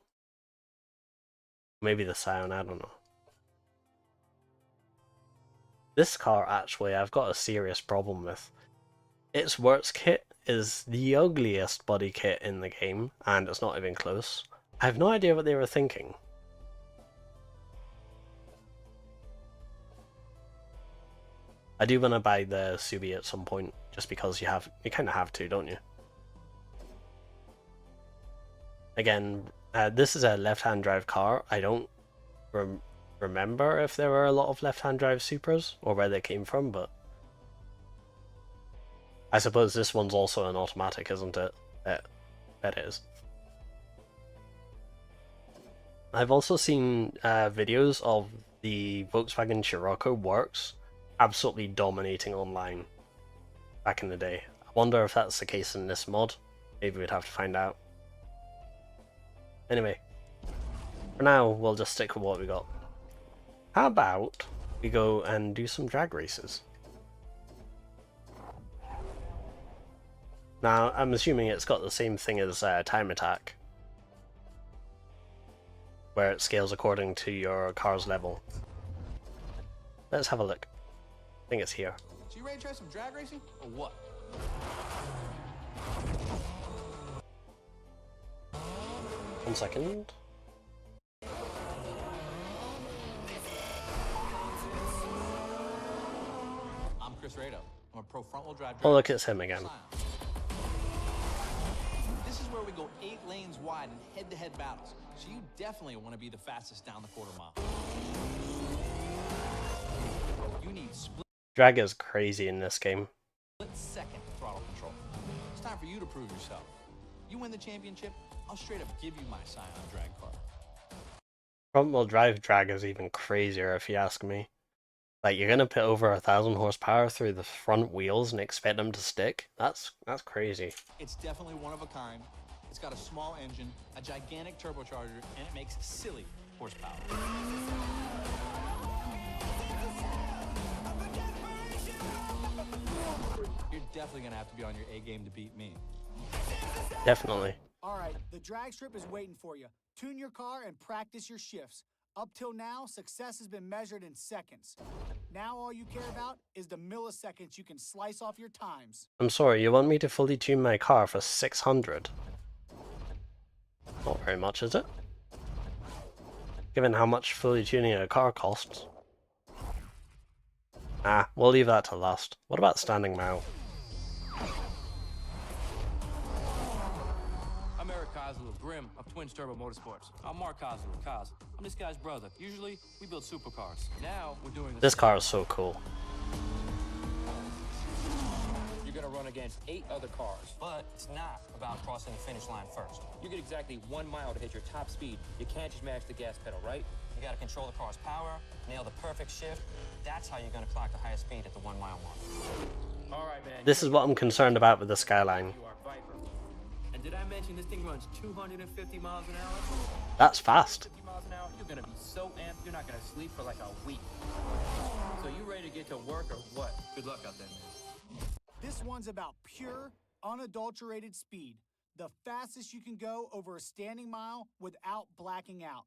Maybe the Scion, I don't know. This car, actually, I've got a serious problem with. Its works kit is the ugliest body kit in the game, and it's not even close. I have no idea what they were thinking. I do want to buy the Subi at some point, just because you kind of have to, don't you? Again, this is a left-hand drive car. I don't remember if there were a lot of left-hand drive Supras, or where they came from, but I suppose this one's also an automatic, isn't it? It is. I've also seen videos of the Volkswagen Scirocco works absolutely dominating online back in the day. I wonder if that's the case in this mod. Maybe we'd have to find out. Anyway, for now, we'll just stick with what we got. How about we go and do some drag races? Now, I'm assuming it's got the same thing as Time Attack, where it scales according to your car's level. Let's have a look. I think it's here. So you ready to try some drag racing, or what? One second. I'm Chris Rado. I'm a pro front-wheel drive driver. Oh, look, it's him again. This is where we go 8 lanes wide in head-to-head battles. So you definitely want to be the fastest down the quarter mile. You need Drag is crazy in this game. split-second throttle control. It's time for you to prove yourself. You win the championship, I'll straight up give you my Scion drag car. Front-wheel drive drag is even crazier if you ask me. Like, you're gonna put over 1,000 horsepower through the front wheels and expect them to stick? That's crazy. It's definitely one of a kind. It's got a small engine, a gigantic turbocharger, and it makes silly horsepower. You're definitely gonna have to be on your A game to beat me. Definitely. All right, the drag strip is waiting for you. Tune your car and practice your shifts. Up till now, success has been measured in seconds. Now all you care about is the milliseconds you can slice off your times. I'm sorry, you want me to fully tune my car for 600? Not very much, is it? Given how much fully tuning a car costs. Ah, we'll leave that to last. What about standing mile? I'm Eric Kozlov of Grimm of Twins Turbo Motorsports. I'm Mark Kozlov, Koz. I'm this guy's brother. Usually, we build supercars. Now, we're doing This car is so cool. You're gonna run against 8 other cars, but it's not about crossing the finish line first. You get exactly 1 mile to hit your top speed. You can't just mash the gas pedal, right? You gotta control the car's power, nail the perfect shift. That's how you're gonna clock the highest speed at the 1 mile mark. All right, man. This is what I'm concerned about with the Skyline. You are Viper. And did I mention this thing runs 250 miles an hour? That's fast. 50 miles an hour, you're gonna be so amped, you're not gonna sleep for like a week. So you ready to get to work or what? Good luck out there, man. This one's about pure, unadulterated speed. The fastest you can go over a standing mile without blacking out.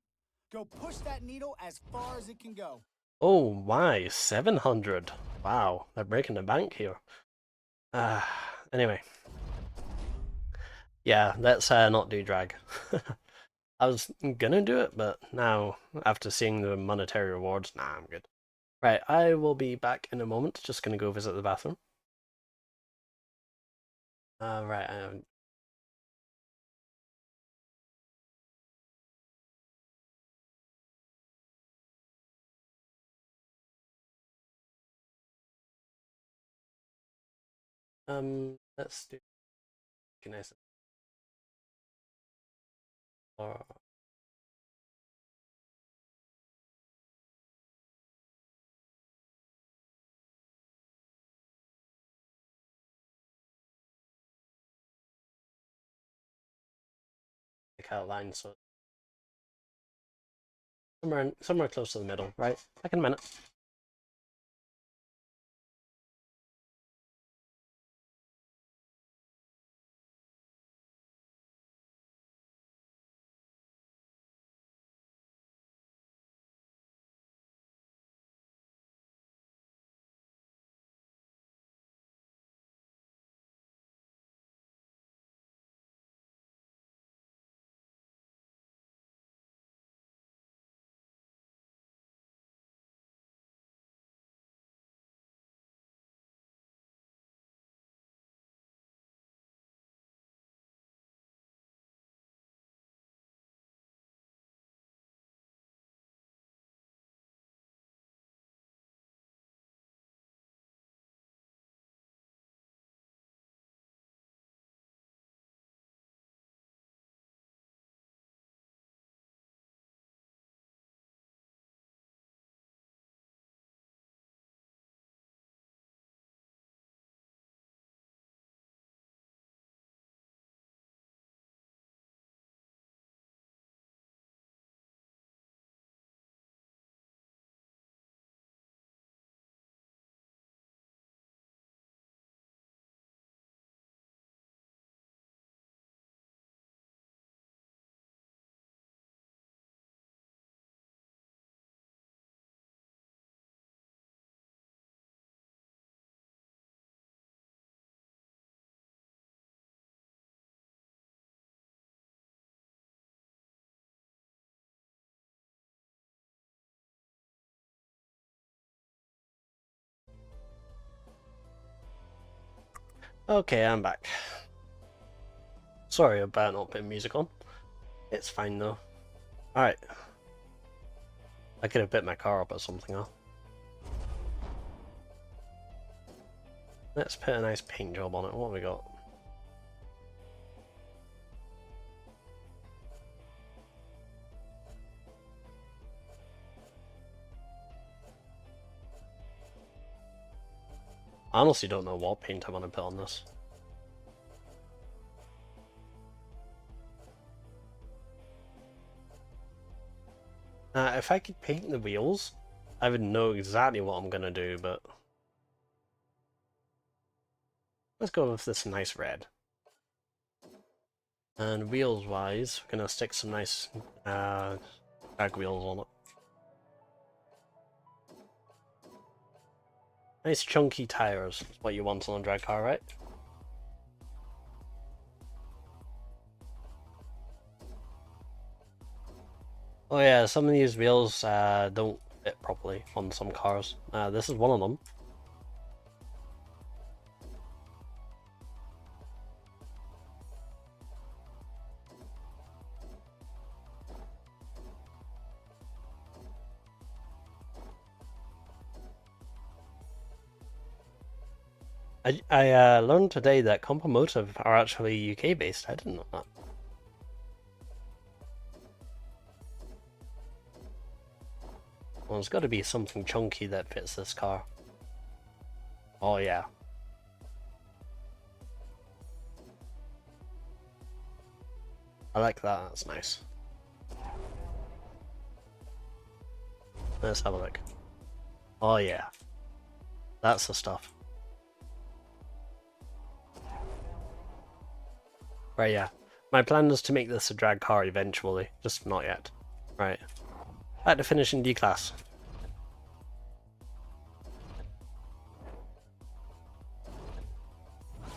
Go push that needle as far as it can go. Oh my, 700. Wow, they're breaking the bank here. Anyway. Yeah, let's not do drag. I was gonna do it, but now, after seeing the monetary rewards, nah, I'm good. Right, I will be back in a moment. Just gonna go visit the bathroom. Right, let's do. Can I? Like outline, so somewhere close to the middle, right? Second minute. Okay, I'm back. Sorry about not putting music on. It's fine though. Alright. I could have bit my car up or something, huh? Let's put a nice paint job on it. What have we got? I honestly don't know what paint I want to put on this. If I could paint the wheels, I would know exactly what I'm gonna do, but let's go with this nice red. And wheels wise, we're gonna stick some nice drag wheels on it. Nice chunky tires is what you want on a drag car, right? Oh yeah, some of these wheels don't fit properly on some cars. This is one of them. I learned today that Compomotive are actually UK based. I didn't know that. Well, there's got to be something chunky that fits this car. Oh yeah. I like that, that's nice. Let's have a look. Oh yeah. That's the stuff. Right, yeah. My plan is to make this a drag car eventually, just not yet. Right. Back to finishing D-Class.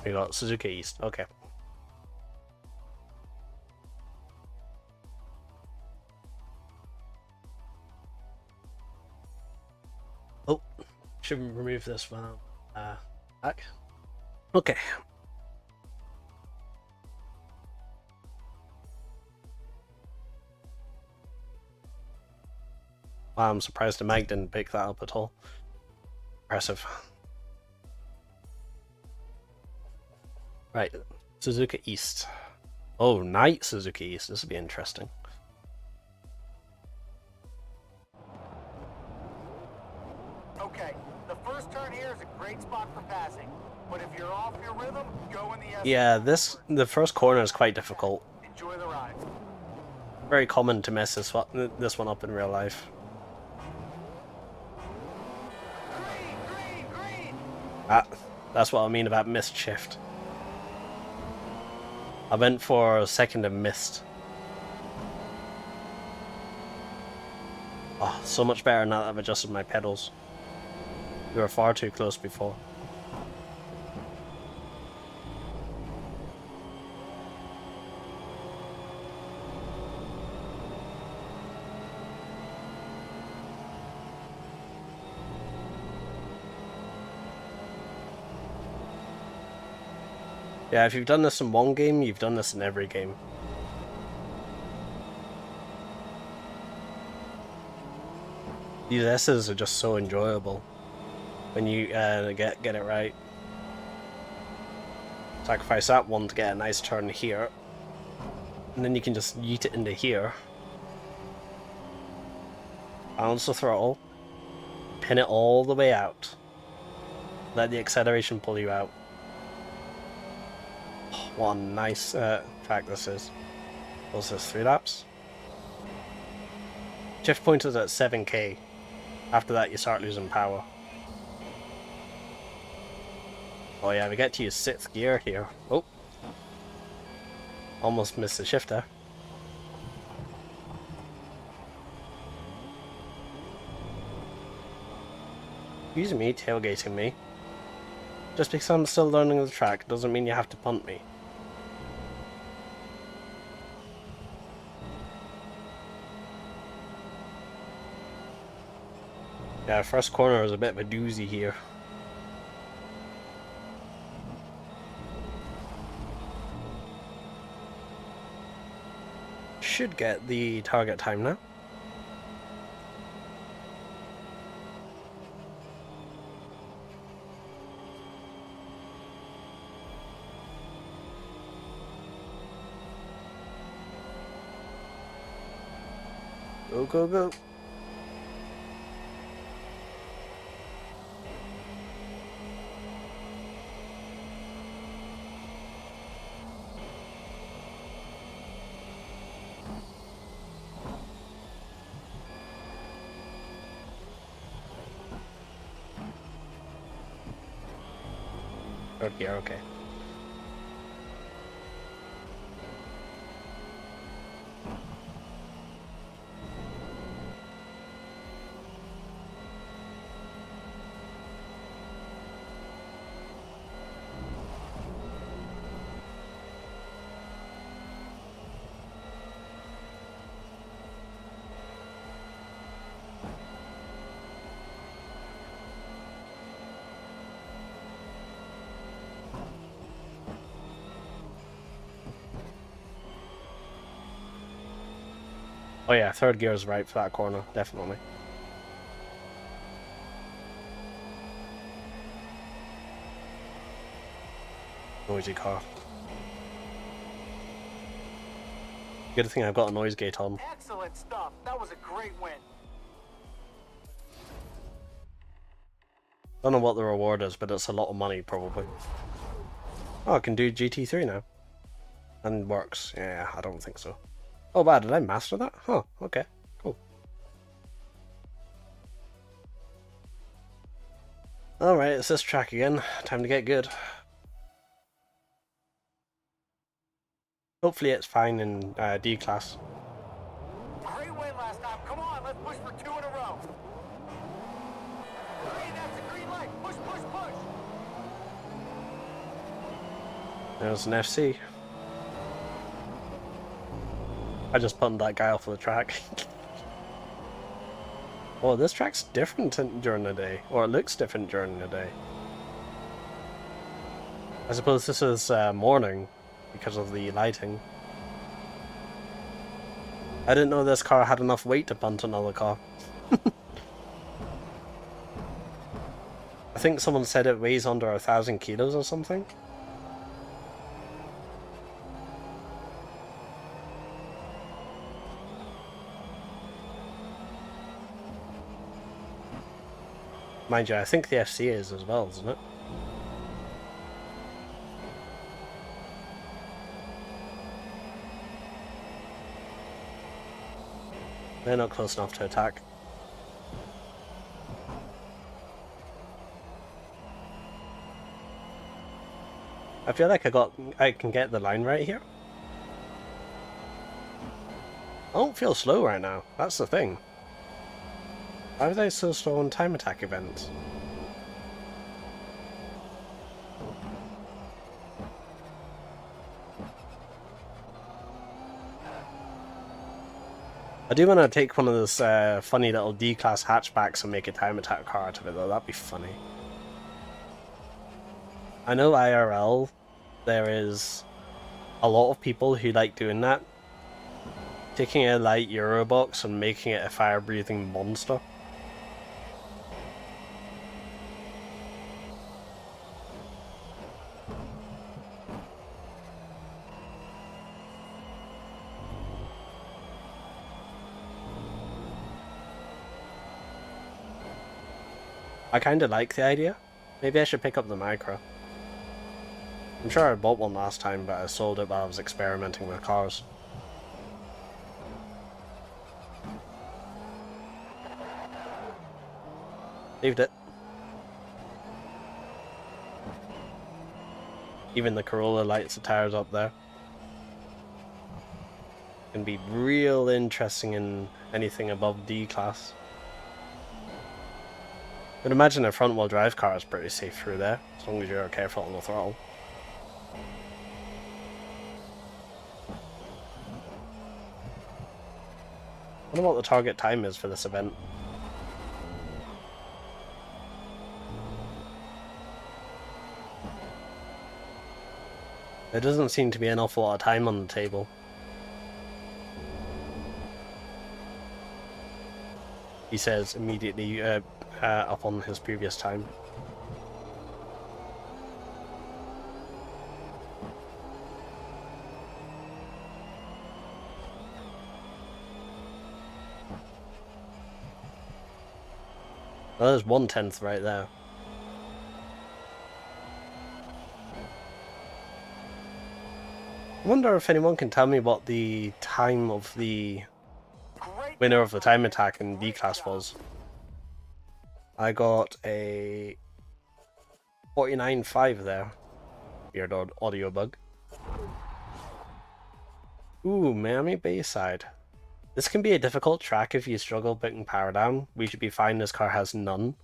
We got Suzuka East, okay. Oh, should remove this one back. Okay. Wow, I'm surprised the mag didn't pick that up at all. Impressive. Right, Suzuka East. Oh, Night Suzuka East. This will be interesting. Okay, the first turn here is a great spot for passing. But if you're off your rhythm, go in the S. Yeah, the first corner is quite difficult. Enjoy the ride. Very common to mess this one up in real life. Green, green, green! That's what I mean about missed shift. I went for a second and missed. Oh, so much better now that I've adjusted my pedals. We were far too close before. Yeah, if you've done this in one game, you've done this in every game. These S's are just so enjoyable when you get it right. Sacrifice that one to get a nice turn here, and then you can just yeet it into here. Balance the throttle, pin it all the way out. Let the acceleration pull you out. What a nice track this is. What's this, 3 laps? Shift point is at 7k. After that you start losing power. Oh yeah, we get to use 6th gear here. Oh! Almost missed the shifter. Excuse me, tailgating me. Just because I'm still learning the track doesn't mean you have to punt me. Yeah, first corner is a bit of a doozy here. should get the target time now. Go, go, go. Okay, okay. Oh yeah, third gear is right for that corner, definitely. Noisy car. Good thing I've got a noise gate on. Excellent stuff. That was a great win. Don't know what the reward is, but it's a lot of money, probably. Oh, I can do GT3 now. And works. Yeah, I don't think so. Oh, wow, did I master that? Huh, okay, cool. Alright, it's this track again. Time to get good. Hopefully it's fine in D-Class. Great win last time. Come on, let's push for 2 in a row. Hey, that's a green light. Push, push, push. There's an FC. I just pumped that guy off of the track. Oh, this track's different during the day. Or it looks different during the day. I suppose this is morning because of the lighting. I didn't know this car had enough weight to punt another car. I think someone said it weighs under 1,000 kilos or something. Mind you, I think the FC is as well, isn't it? They're not close enough to attack. I feel like I can get the line right here. I don't feel slow right now, that's the thing. Why are they so slow on time attack events? I do want to take one of those funny little D-Class hatchbacks and make a time attack car out of it though, that'd be funny. I know IRL, there is a lot of people who like doing that. Taking a light Eurobox and making it a fire-breathing monster. I kinda like the idea. Maybe I should pick up the Micra. I'm sure I bought one last time, but I sold it while I was experimenting with cars. Saved it. Even the Corolla lights the tires up there. Can be real interesting in anything above D-Class. But imagine a front-wheel drive car is pretty safe through there, as long as you're careful on the throttle. I wonder what the target time is for this event. There doesn't seem to be an awful lot of time on the table. he says immediately up on his previous time. Well, there's 1/10 right there. I wonder if anyone can tell me what the time of the Great winner of the time attack in B-Class was. I got a 49.5 there. Weird audio bug. Ooh, Miami Bayside. This can be a difficult track if you struggle putting power down. We should be fine, this car has none.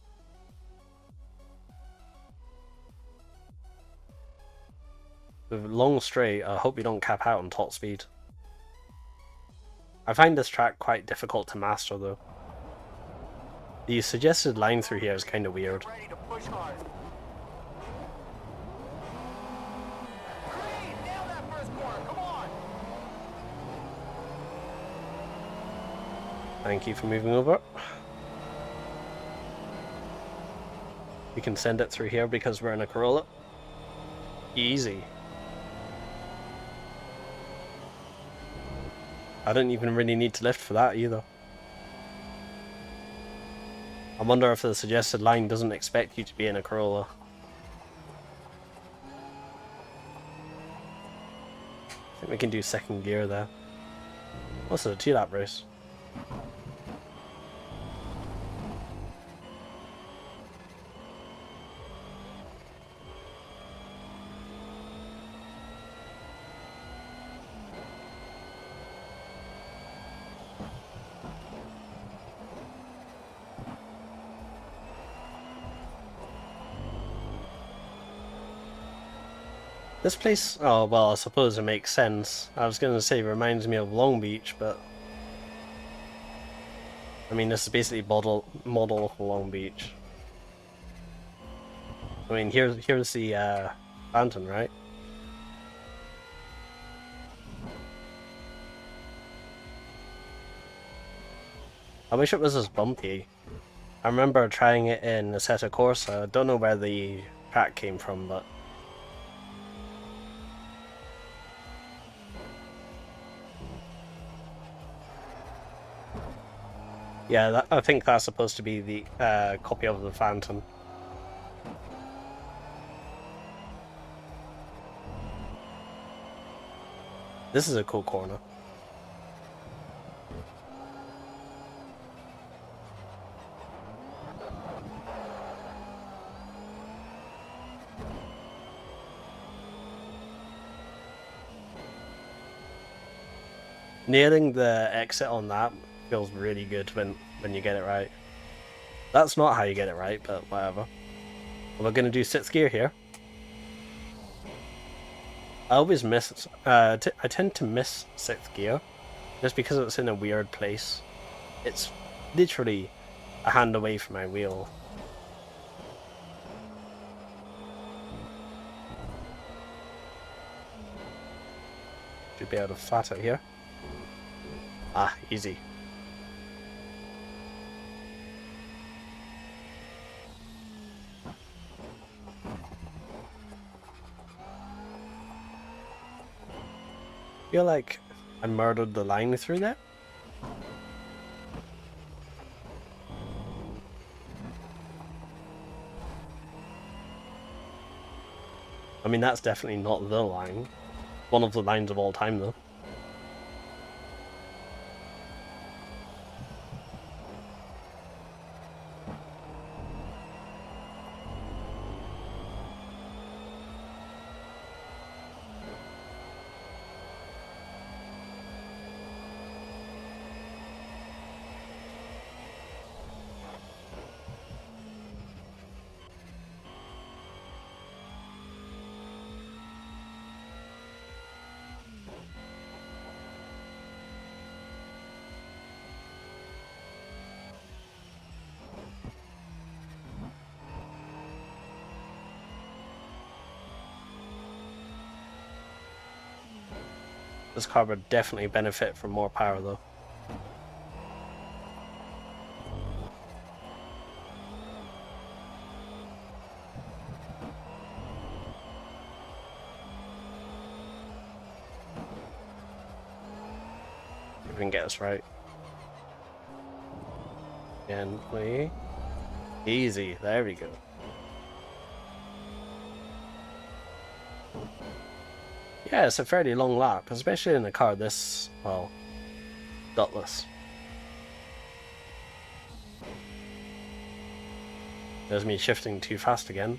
With long straight, I hope you don't cap out on top speed. I find this track quite difficult to master though. The suggested line through here is kind of weird. ready to push hard. Green, nail that first corner. Come on. Thank you for moving over. We can send it through here because we're in a Corolla. Easy. I didn't even really need to lift for that either. I wonder if the suggested line doesn't expect you to be in a Corolla. I think we can do second gear there. Also a 2-lap race. This place, oh well, I suppose it makes sense. I was gonna say it reminds me of Long Beach, but I mean this is basically model of Long Beach. I mean here's the fountain, right? I wish it was as bumpy. I remember trying it in Assetto Corsa. I don't know where the track came from, but yeah, I think that's supposed to be the copy of the Phantom. This is a cool corner. Nailing the exit on that feels really good when you get it right. That's not how you get it right, but whatever. We're gonna do 6th gear here. I always miss, I tend to miss 6th gear, just because it's in a weird place. It's literally a hand away from my wheel. Should be able to flat it here. Ah, easy. Feel like I murdered the line through there. I mean, that's definitely not the line. One of the lines of all time, though. This car would definitely benefit from more power, though. we can get this right. Gently. Easy. There we go. Yeah, it's a fairly long lap, especially in a car this, well, gutless. There's me shifting too fast again.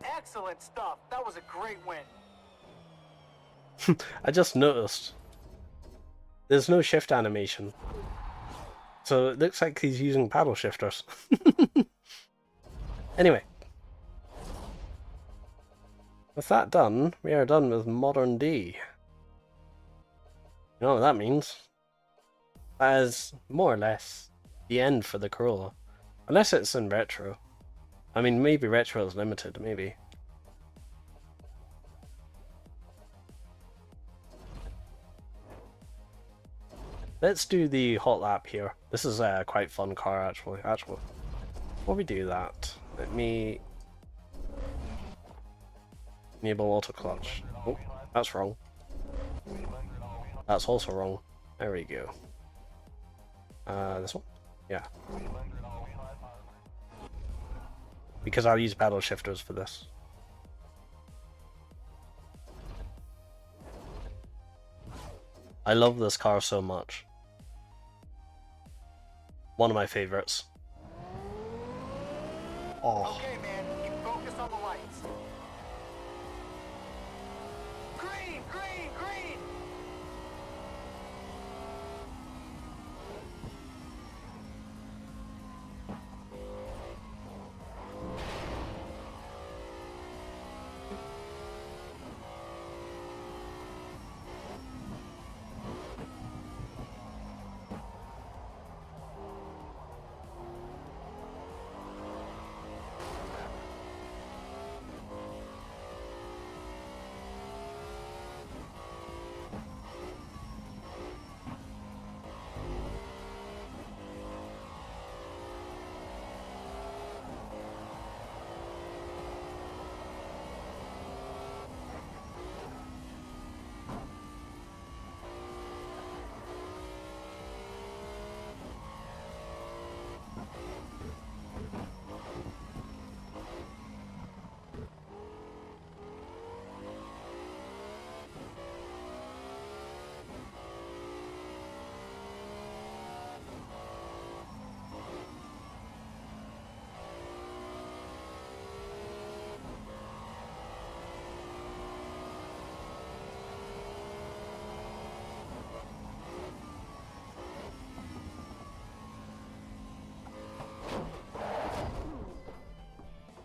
Excellent stuff. That was a great win. I just noticed there's no shift animation. So it looks like he's using paddle shifters. Anyway. With that done, we are done with Modern D. You know what that means? That is more or less the end for the Corolla. Unless it's in retro. I mean, maybe retro is limited, maybe. Let's do the hot lap here. This is a quite fun car, actually. Before we do that, let me enable auto clutch. Oh, that's wrong. That's also wrong. There we go. This one? Yeah. Because I'll use paddle shifters for this. I love this car so much. One of my favorites. Oh. Okay, man. Keep focused on the lights. Green, green, green.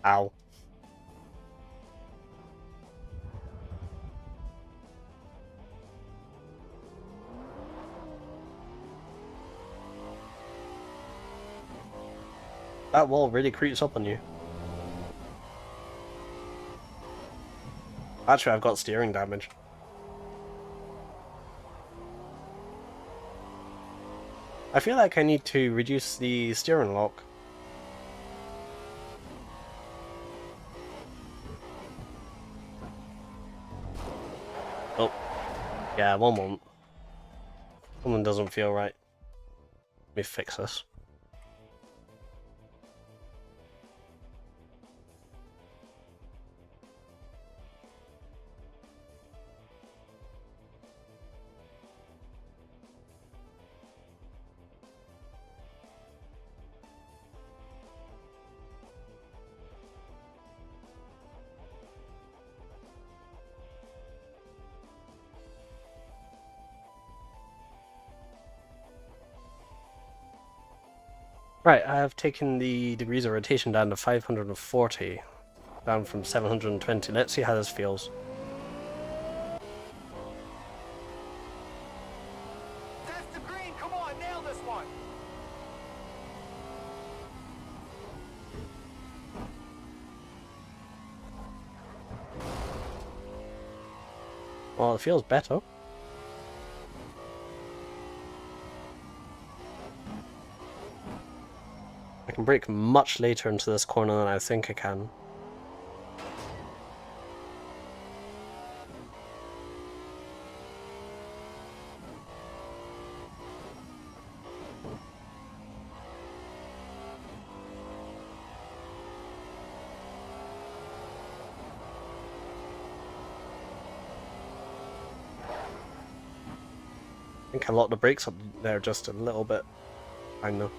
Ow. That wall really creeps up on you. Actually, I've got steering damage. I feel like I need to reduce the steering lock. Oh. Yeah, one moment. Something doesn't feel right. Let me fix this. Right, I have taken the degrees of rotation down to 540, down from 720. Let's see how this feels. That's the green. Come on, nail this one. Well, it feels better. I can brake much later into this corner than I think I can. I think I locked the brakes up there just a little bit. I know.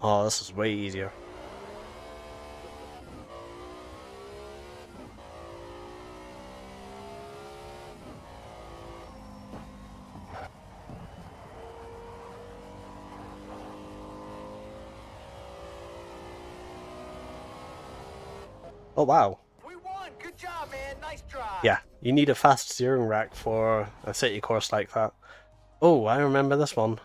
Oh, this is way easier. Oh wow. We won! Good job, man! Nice drive! Yeah, you need a fast steering rack for a city course like that. Oh, I remember this one.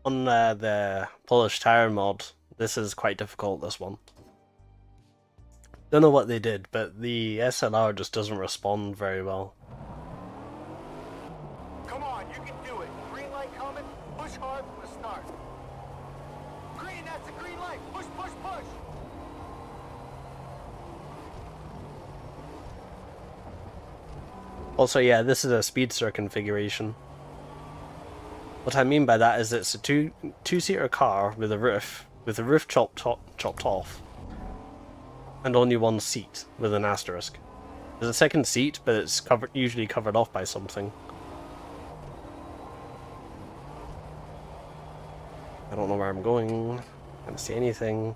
On the Polish Tire mod, this is quite difficult, this one. Don't know what they did, but the SLR just doesn't respond very well. Come on, you can do it. Green light coming. Push hard from the start. Green, that's the green light. Push, push, push. Also, yeah, this is a speedster configuration. What I mean by that is it's a two-seater car with a roof chopped off, and only one seat with an asterisk. There's a second seat, but it's usually covered off by something. I don't know where I'm going. Can't see anything.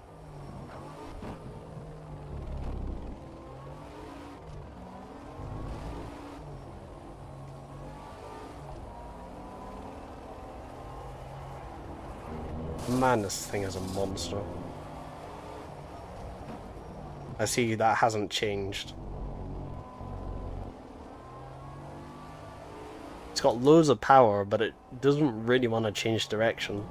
Man, this thing is a monster. I see that hasn't changed. It's got loads of power, but it doesn't really want to change direction.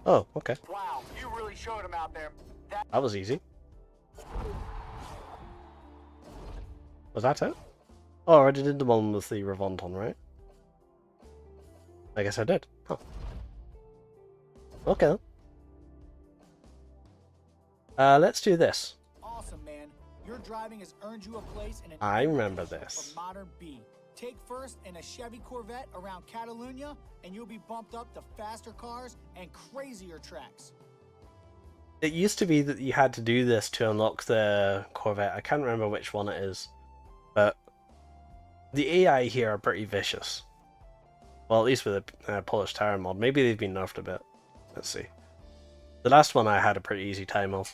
Oh, okay. Wow, you really showed him out there. That was easy. Was that it? Oh, I already did the one with the Revonton, right? I guess I did. Huh. Okay. Let's do this. Awesome, man. Your driving has earned you a place in an I remember for this. Modern B. Take first in a Chevy Corvette around Catalunya, and you'll be bumped up to faster cars and crazier tracks. It used to be that you had to do this to unlock the Corvette. I can't remember which one it is. But the AI here are pretty vicious. Well, at least with the Polish Tire mod. Maybe they've been nerfed a bit. Let's see. The last one I had a pretty easy time of.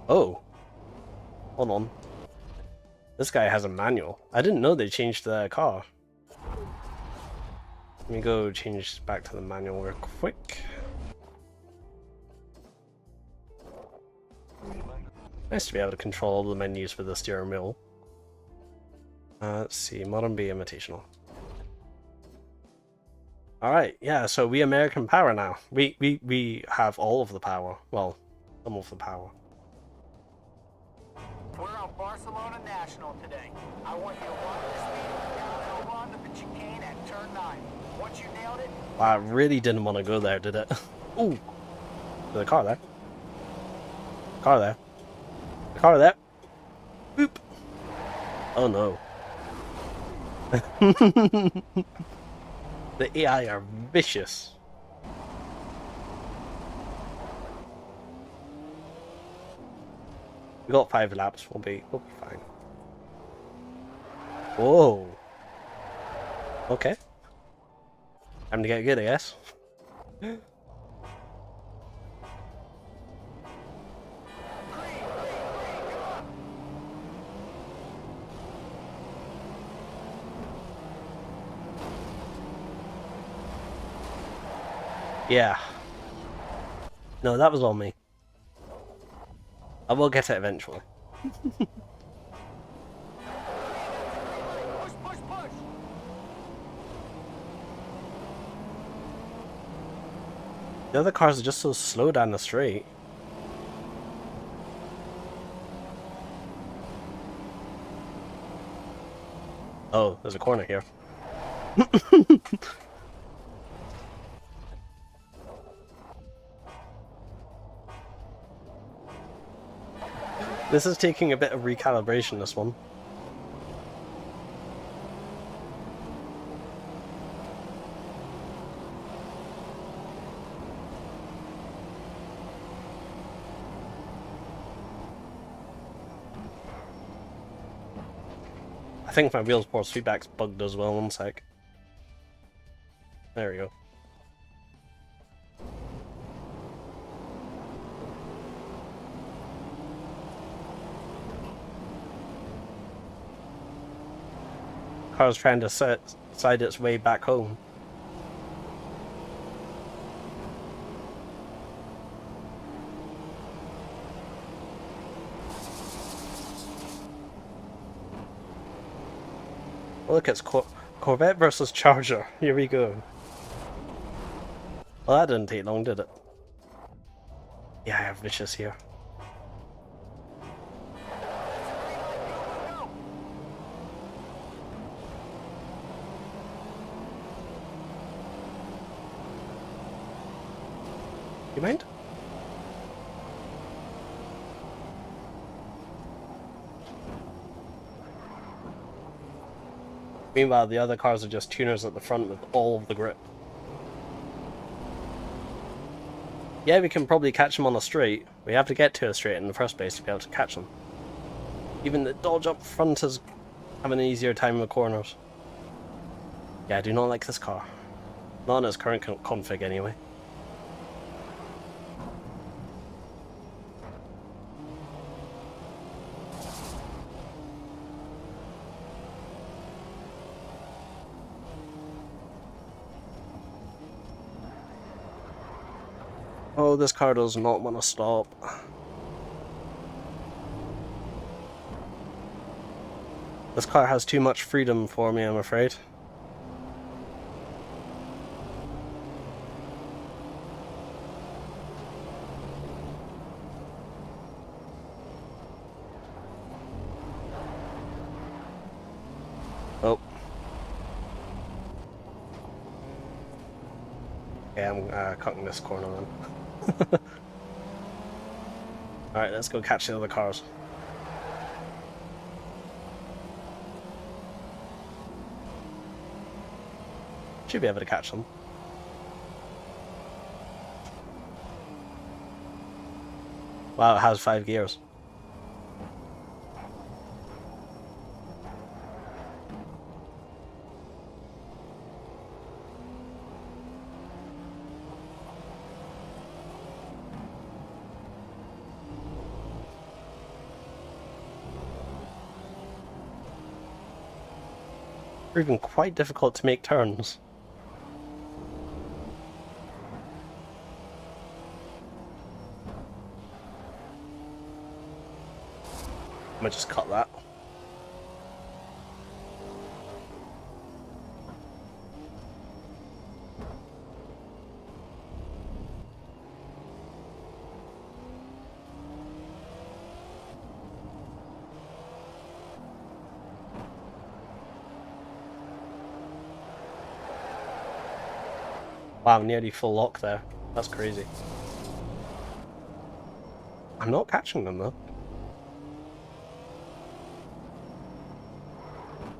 Oh. Hold on. This guy has a manual. I didn't know they changed the car. Let me go change back to the manual real quick. Nice to be able to control all the menus with the steering wheel. Let's see, Modern B Invitational. Alright, yeah, so we American Power now. We have all of the power. Well, some of the power. We're on Barcelona National today. I want you to run the speed downhill run to the chicane at turn 9. Once you nailed it, Wow, I really didn't want to go there, did it? Ooh. There's a car there. Car there. A car there. Boop. Oh no. The AI are vicious. We got 5 laps, we'll be fine. Whoa. Okay. Time to get good, I guess. Yeah. No, that was on me. I will get it eventually. Push, push, push! The other cars are just so slow down the straight. Oh, there's a corner here. This is taking a bit of recalibration, this one. I think my wheels force feedback's bugged as well, one sec. There we go. Car's trying to side its way back home. Look, it's Corvette versus Charger. Here we go. Well, that didn't take long, did it? Yeah, I have Vicious here. You mind? Meanwhile, the other cars are just tuners at the front with all of the grip. Yeah, we can probably catch them on a straight. We have to get to a straight in the first place to be able to catch them. Even the Dodge up front is having an easier time with corners. Yeah, I do not like this car. Not in its current config anyway. Oh, this car does not want to stop. This car has too much freedom for me, I'm afraid. Oh. Yeah, I'm cutting this corner then. Alright, let's go catch the other cars. Should be able to catch them. Wow, it has 5 gears. Proving quite difficult to make turns. I'm gonna just cut that. Wow, nearly full lock there. That's crazy. I'm not catching them though.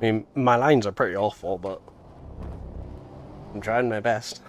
I mean, my lines are pretty awful, but I'm trying my best.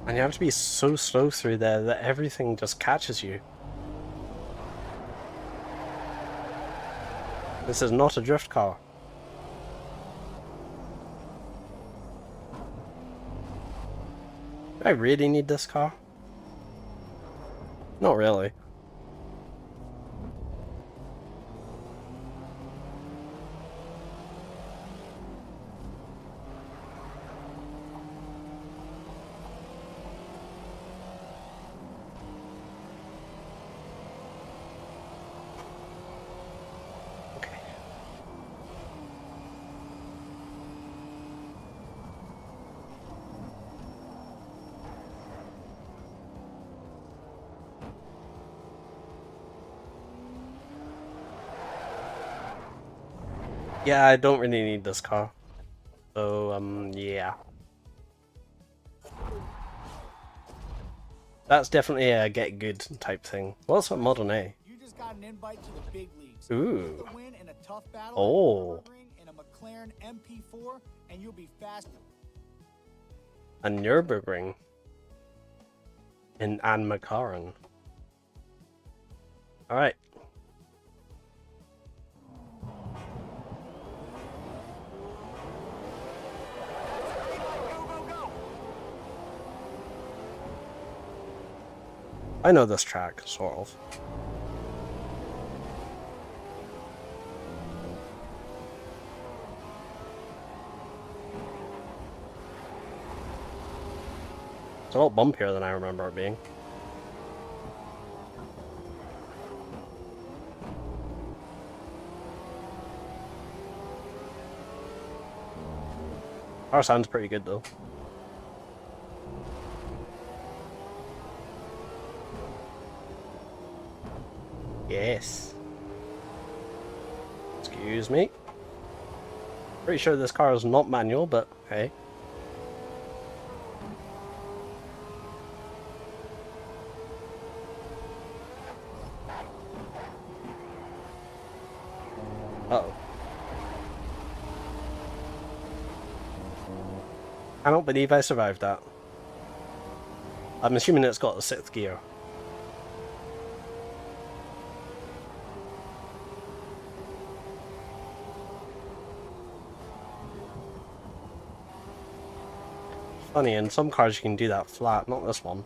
And you have to be so slow through there that everything just catches you. This is not a drift car. Do I really need this car? Not really. Okay. Yeah, I don't really need this car. So, yeah. That's definitely a get good type thing. What's a Model A? You just got an invite to the big leagues. Ooh. Get the win in a tough battle Oh. at Nürburgring in a McLaren MP4, and you'll be fast. A Nürburgring. And McLaren. Alright. I know this track, sort of. It's a lot bumpier than I remember it being. Car sounds pretty good though. Yes. Excuse me. Pretty sure this car is not manual, but hey. Uh-oh. I don't believe I survived that. I'm assuming it's got the 6th gear. Funny, in some cars you can do that flat, not this one.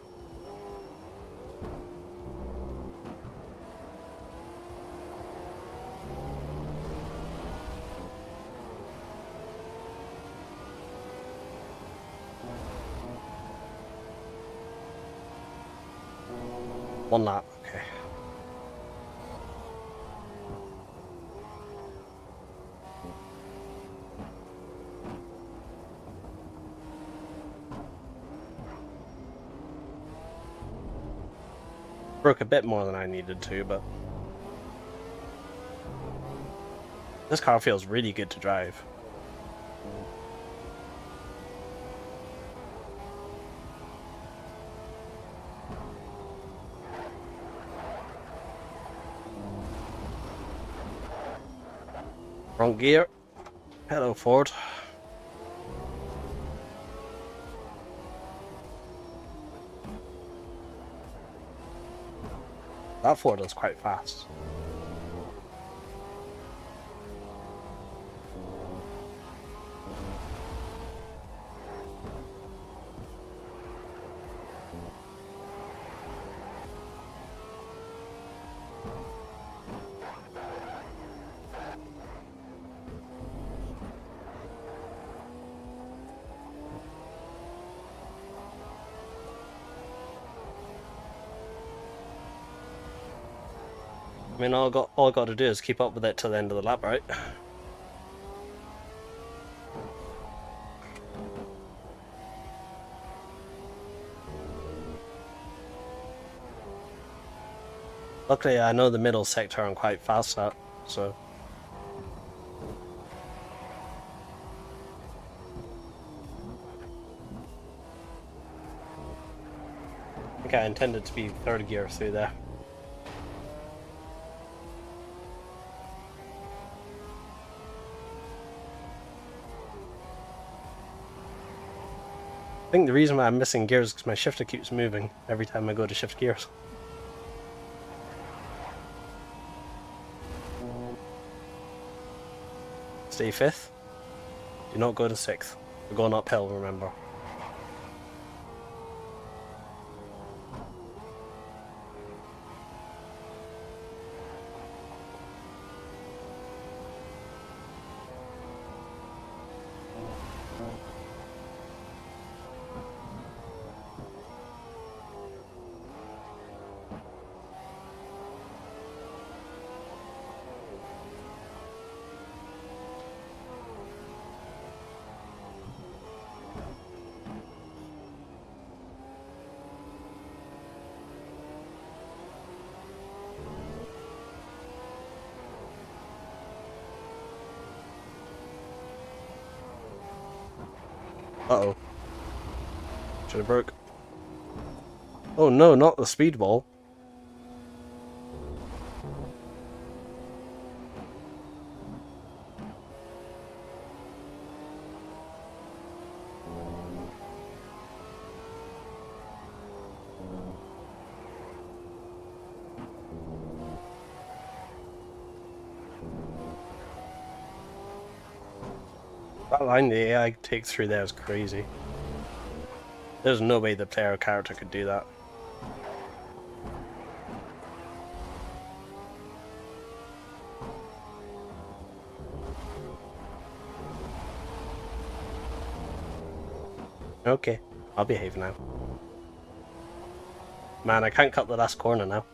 One lap, okay. Broke a bit more than I needed to, but this car feels really good to drive. Wrong gear. Hello, Ford. That Ford is quite fast. I mean, all I got to do is keep up with it till the end of the lap, right? Luckily, I know the middle sector I'm quite fast at, so. I think I intended to be 3rd gear through there. I think the reason why I'm missing gears is because my shifter keeps moving every time I go to shift gears. Stay 5th. Do not go to 6th. We're going uphill, remember. Uh-oh. Should have broke. Oh no, not the speedball. That line the AI takes through there is crazy. There's no way the player character could do that. Okay, I'll behave now. Man, I can't cut the last corner now.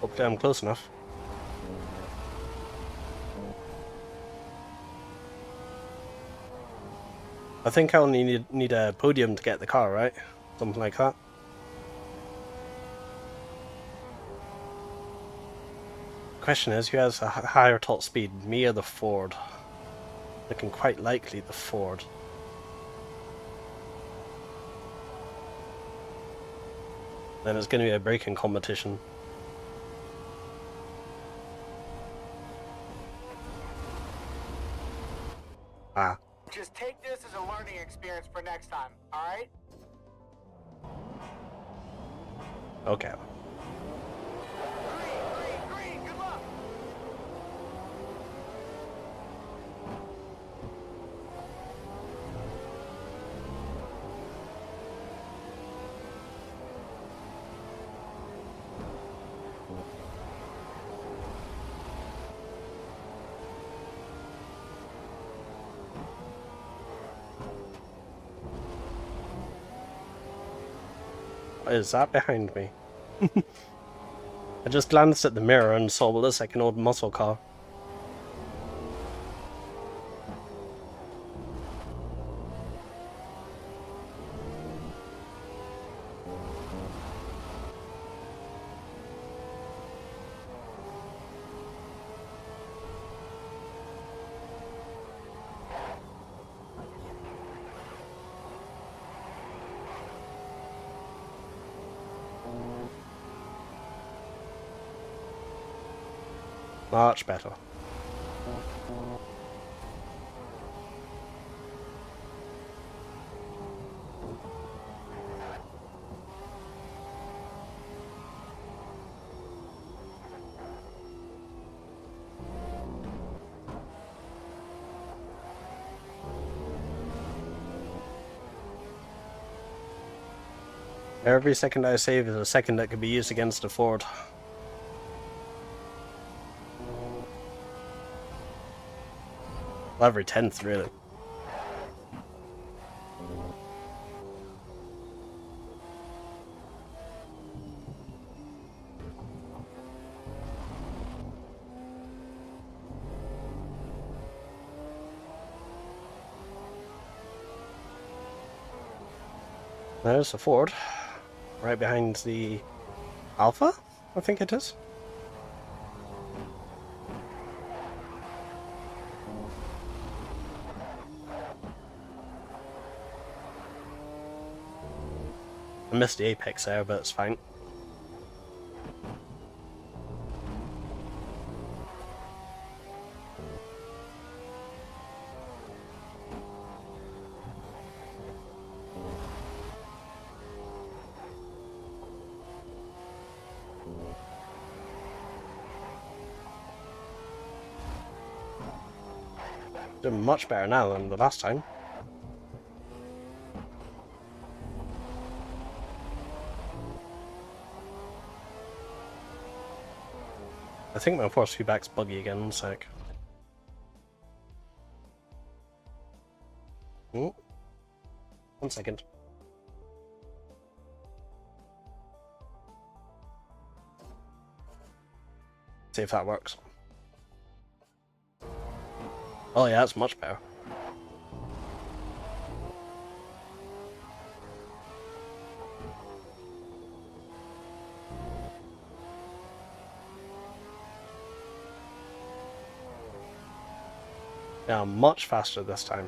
Hopefully I'm close enough. I think I only need a podium to get the car, right? Something like that. Question is, who has a higher top speed, me or the Ford? Looking quite likely the Ford. Then it's going to be a braking competition. Ah. Just take this as a learning experience for next time, alright? Okay. Green, good luck! What is that behind me? I just glanced at the mirror and saw what looks like an old muscle car. Much better. Every second I save is a second that could be used against a Ford. Well, every 10th, really. There's the Ford, right behind the Alpha, I think it is. I missed the apex there, but it's fine. Doing much better now than the last time. I think my force feedback's buggy again, 1 sec. Oh. 1 second. See if that works. Oh yeah, that's much better. Yeah, much faster this time.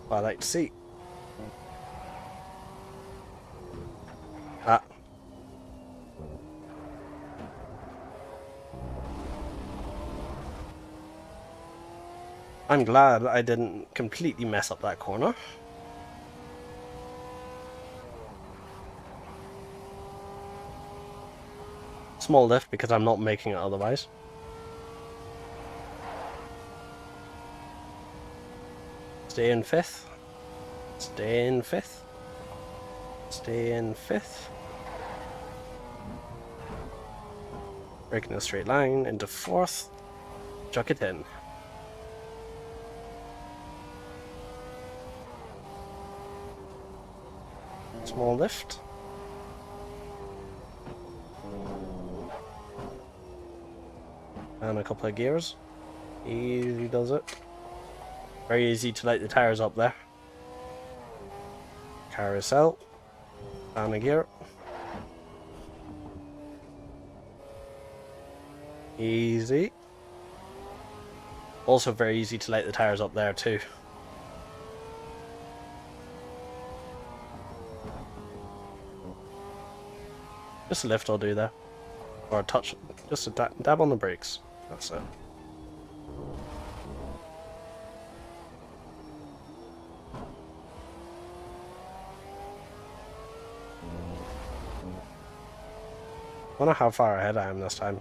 Well, I like to see. Ah. I'm glad I didn't completely mess up that corner. Small lift because I'm not making it otherwise. Stay in 5th. Stay in 5th. Stay in 5th. Breaking a straight line into 4th. Chuck it in. Small lift. And a couple of gears. Easy does it. Very easy to light the tires up there. Carousel. And a gear. Easy. Also very easy to light the tires up there too. Just a lift I'll do there. Or a touch, just a dab on the brakes. That's it. I wonder how far ahead I am this time.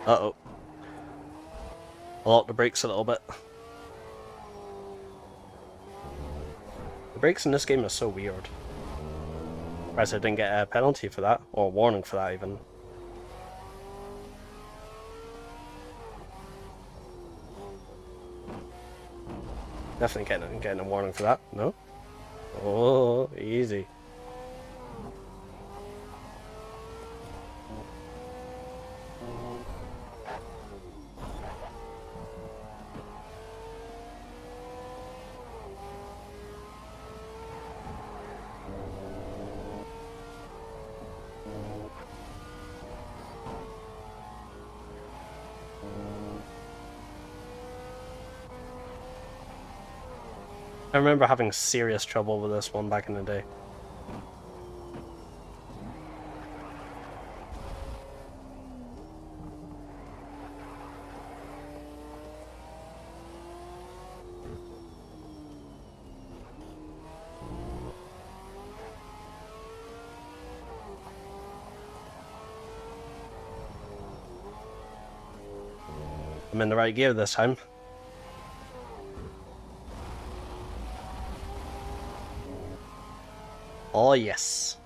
Uh-oh. I'll lock the brakes a little bit. The brakes in this game are so weird. Surprised I didn't get a penalty for that, or a warning for that even. Definitely getting a warning for that, no? Oh, easy. I remember having serious trouble with this one back in the day. I'm in the right gear this time. Oh yes.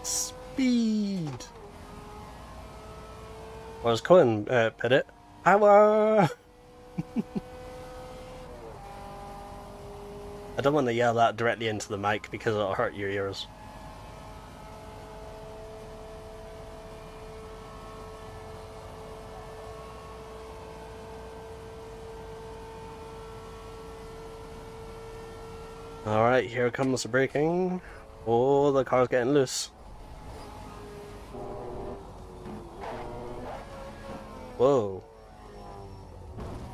Speed. Where's Cohen put it? Power! I don't want to yell that directly into the mic because it'll hurt your ears. Alright, here comes the braking. Oh, the car's getting loose. Whoa.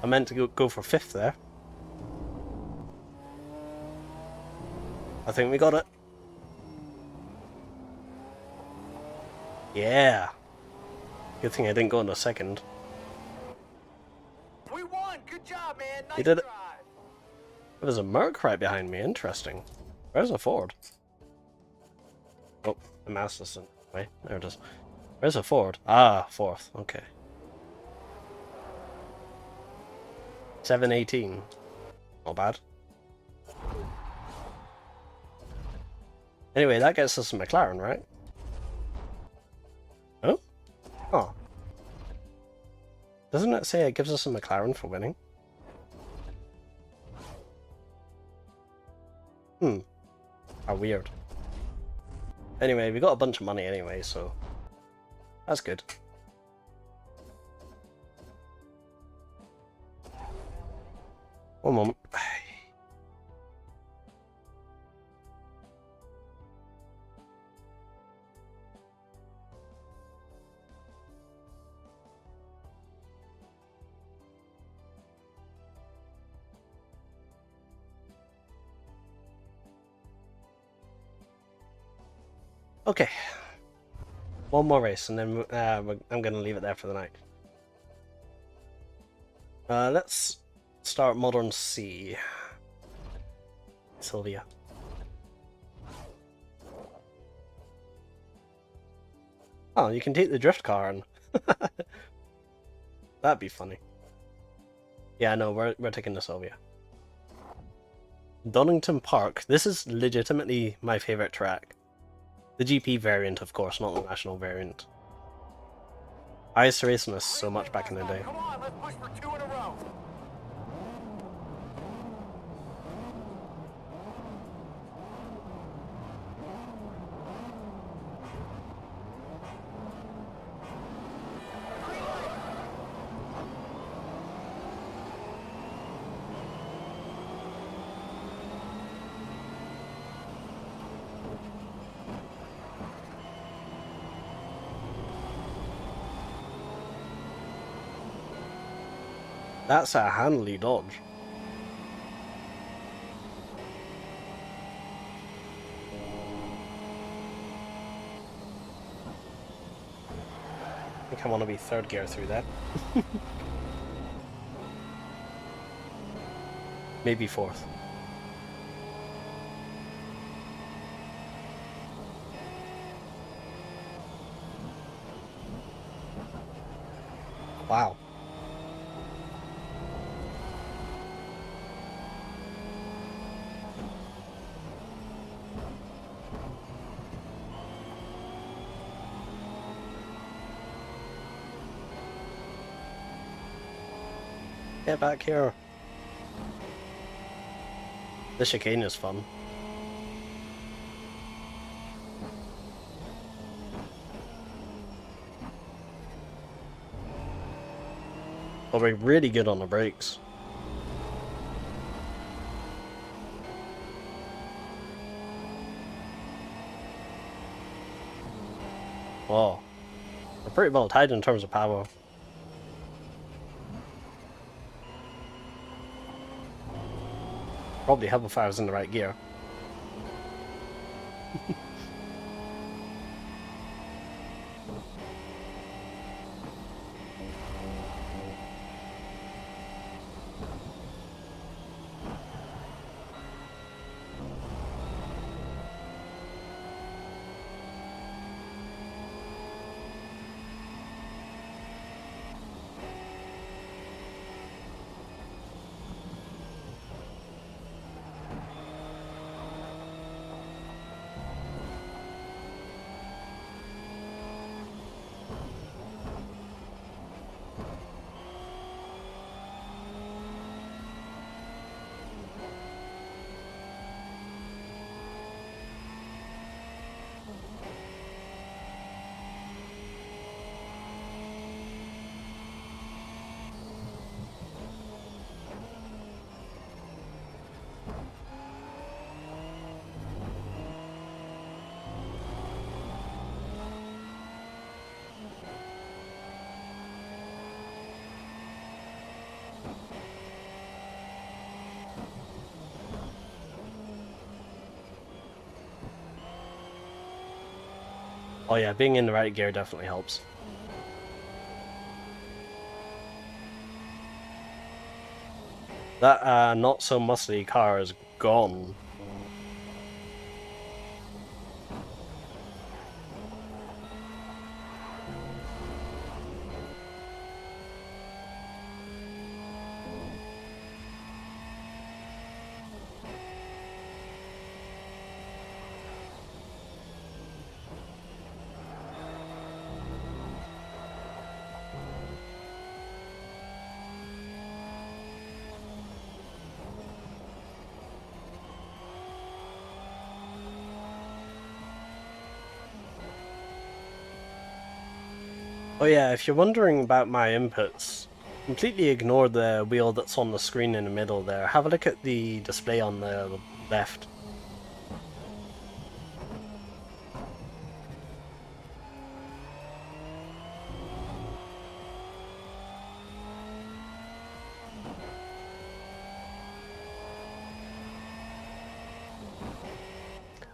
I meant to go for 5th there. I think we got it. Yeah. Good thing I didn't go in a second. We won! Good job, man! Nice You did it. drive! There's a Merc right behind me. Interesting. Where's a Ford? Oh, the mouse isn't. Wait, there it is. Where's a Ford? Ah, 4th. Okay. 718. Not bad. Anyway, that gets us a McLaren, right? Oh? Oh. Doesn't it say it gives us a McLaren for winning? How weird. Anyway, we got a bunch of money anyway, so that's good. One moment. Okay. One more race, and then I'm going to leave it there for the night. Let's start Modern C. Sylvia. Oh, you can take the drift car and... That'd be funny. Yeah, no, we're taking the Sylvia. Donington Park. This is legitimately my favourite track. The GP variant, of course, not the national variant. I used to race on this so much back in the day. Come on, let's push for 2 in a row! That's a handily dodge. I think I want to be 3rd gear through that. Maybe 4th. Wow. Get back here. The chicane is fun. But we're really good on the brakes. Oh, we're pretty well tied in terms of power. Probably help if I was in the right gear. Oh yeah, being in the right gear definitely helps. That not so muscly car is gone. Oh yeah, if you're wondering about my inputs, completely ignore the wheel that's on the screen in the middle there. Have a look at the display on the left.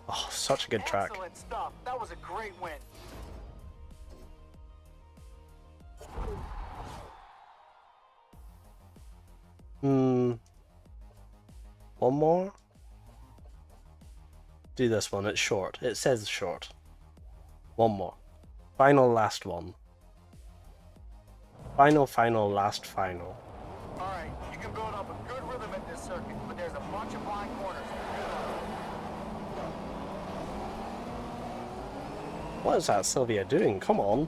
Oh, such a good track. Excellent stuff. That was a great win. One more? Do this one, it's short. It says short. One more. Final last one. Final last final. All right, you can build up a good rhythm at this circuit, but there's a bunch of blind corners. What is that Sylvia doing? Come on.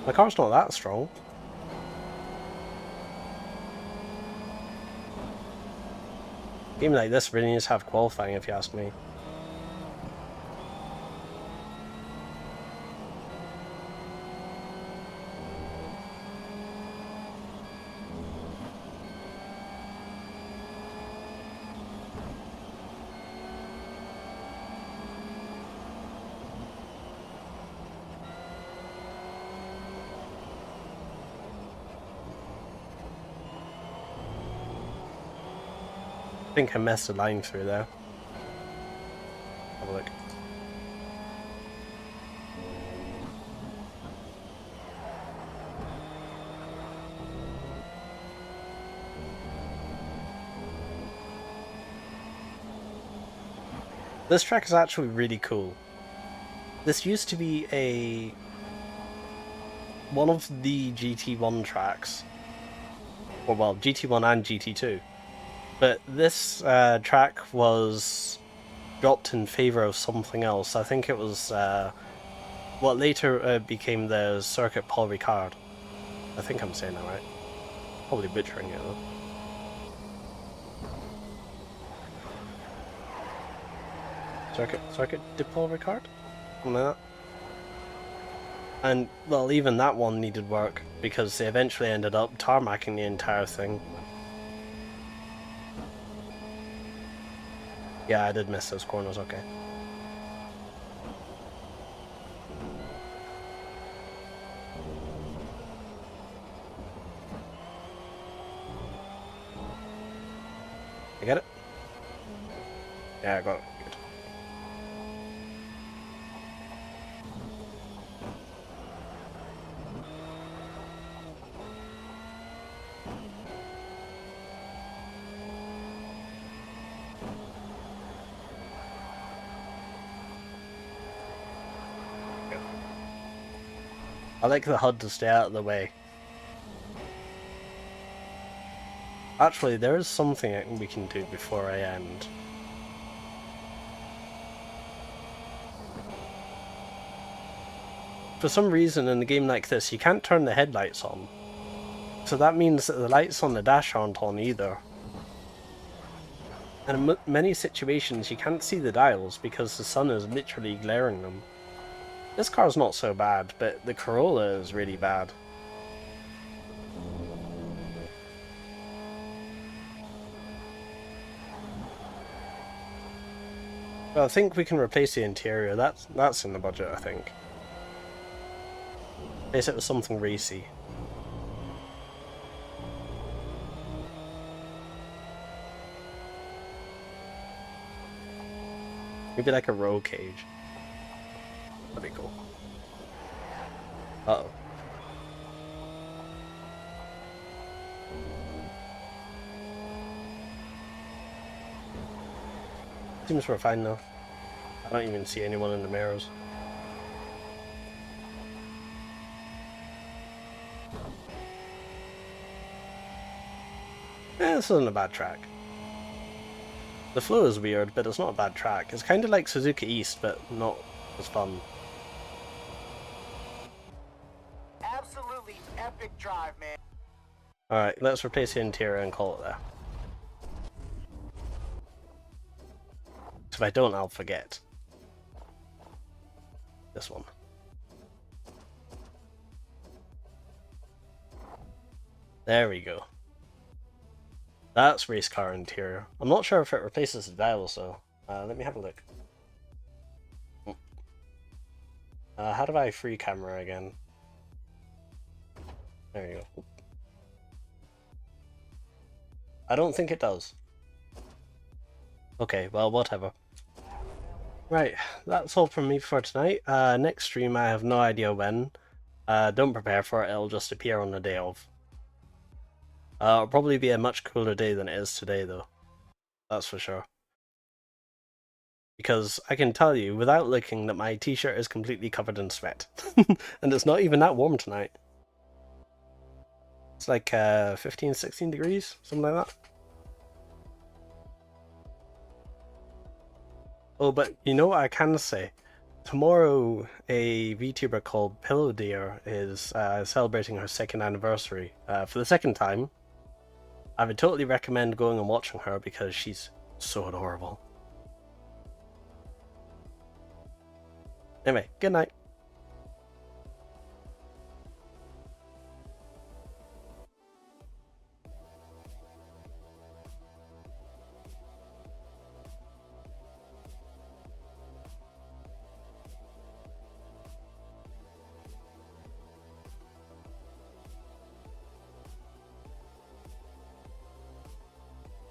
My car's not that strong. A game like this really needs to have qualifying, if you ask me. I think I messed a line through there. Have a look. This track is actually really cool. This used to be one of the GT1 tracks. Or well, GT1 and GT2. But this track was dropped in favour of something else. I think it was what later became the Circuit Paul Ricard. I think I'm saying that right. Probably butchering it though. Circuit de Paul Ricard? Something like that. And, well, even that one needed work, because they eventually ended up tarmacking the entire thing. Yeah, I did miss those corners, okay. You get it? Yeah, I got it. Good. I like the HUD to stay out of the way. Actually, there is something we can do before I end. For some reason in a game like this, you can't turn the headlights on. So that means that the lights on the dash aren't on either. And in many situations you can't see the dials because the sun is literally glaring them. This car's not so bad, but the Corolla is really bad. Well, I think we can replace the interior. That's in the budget, I think. Replace it with something racy. Maybe like a roll cage. That'd be cool. Uh-oh. Seems we're fine though. I don't even see anyone in the mirrors. This isn't a bad track. The flow is weird, but it's not a bad track. It's kind of like Suzuka East, but not as fun. Absolutely epic drive, man. Alright, let's replace the interior and call it there. If I don't, I'll forget. This one. There we go. That's race car interior. I'm not sure if it replaces the dials though. Let me have a look. How do I free camera again? There you go. I don't think it does. Okay, well, whatever. Right, that's all from me for tonight. Next stream, I have no idea when. Don't prepare for it, it'll just appear on the day of. It'll probably be a much cooler day than it is today, though. That's for sure. Because I can tell you, without looking, that my t-shirt is completely covered in sweat. And it's not even that warm tonight. It's like 15, 16 degrees, something like that. Oh, but you know what I can say? Tomorrow, a VTuber called Pillow Deer is celebrating her 2nd anniversary for the 2nd time. I would totally recommend going and watching her because she's so adorable. Anyway, good night.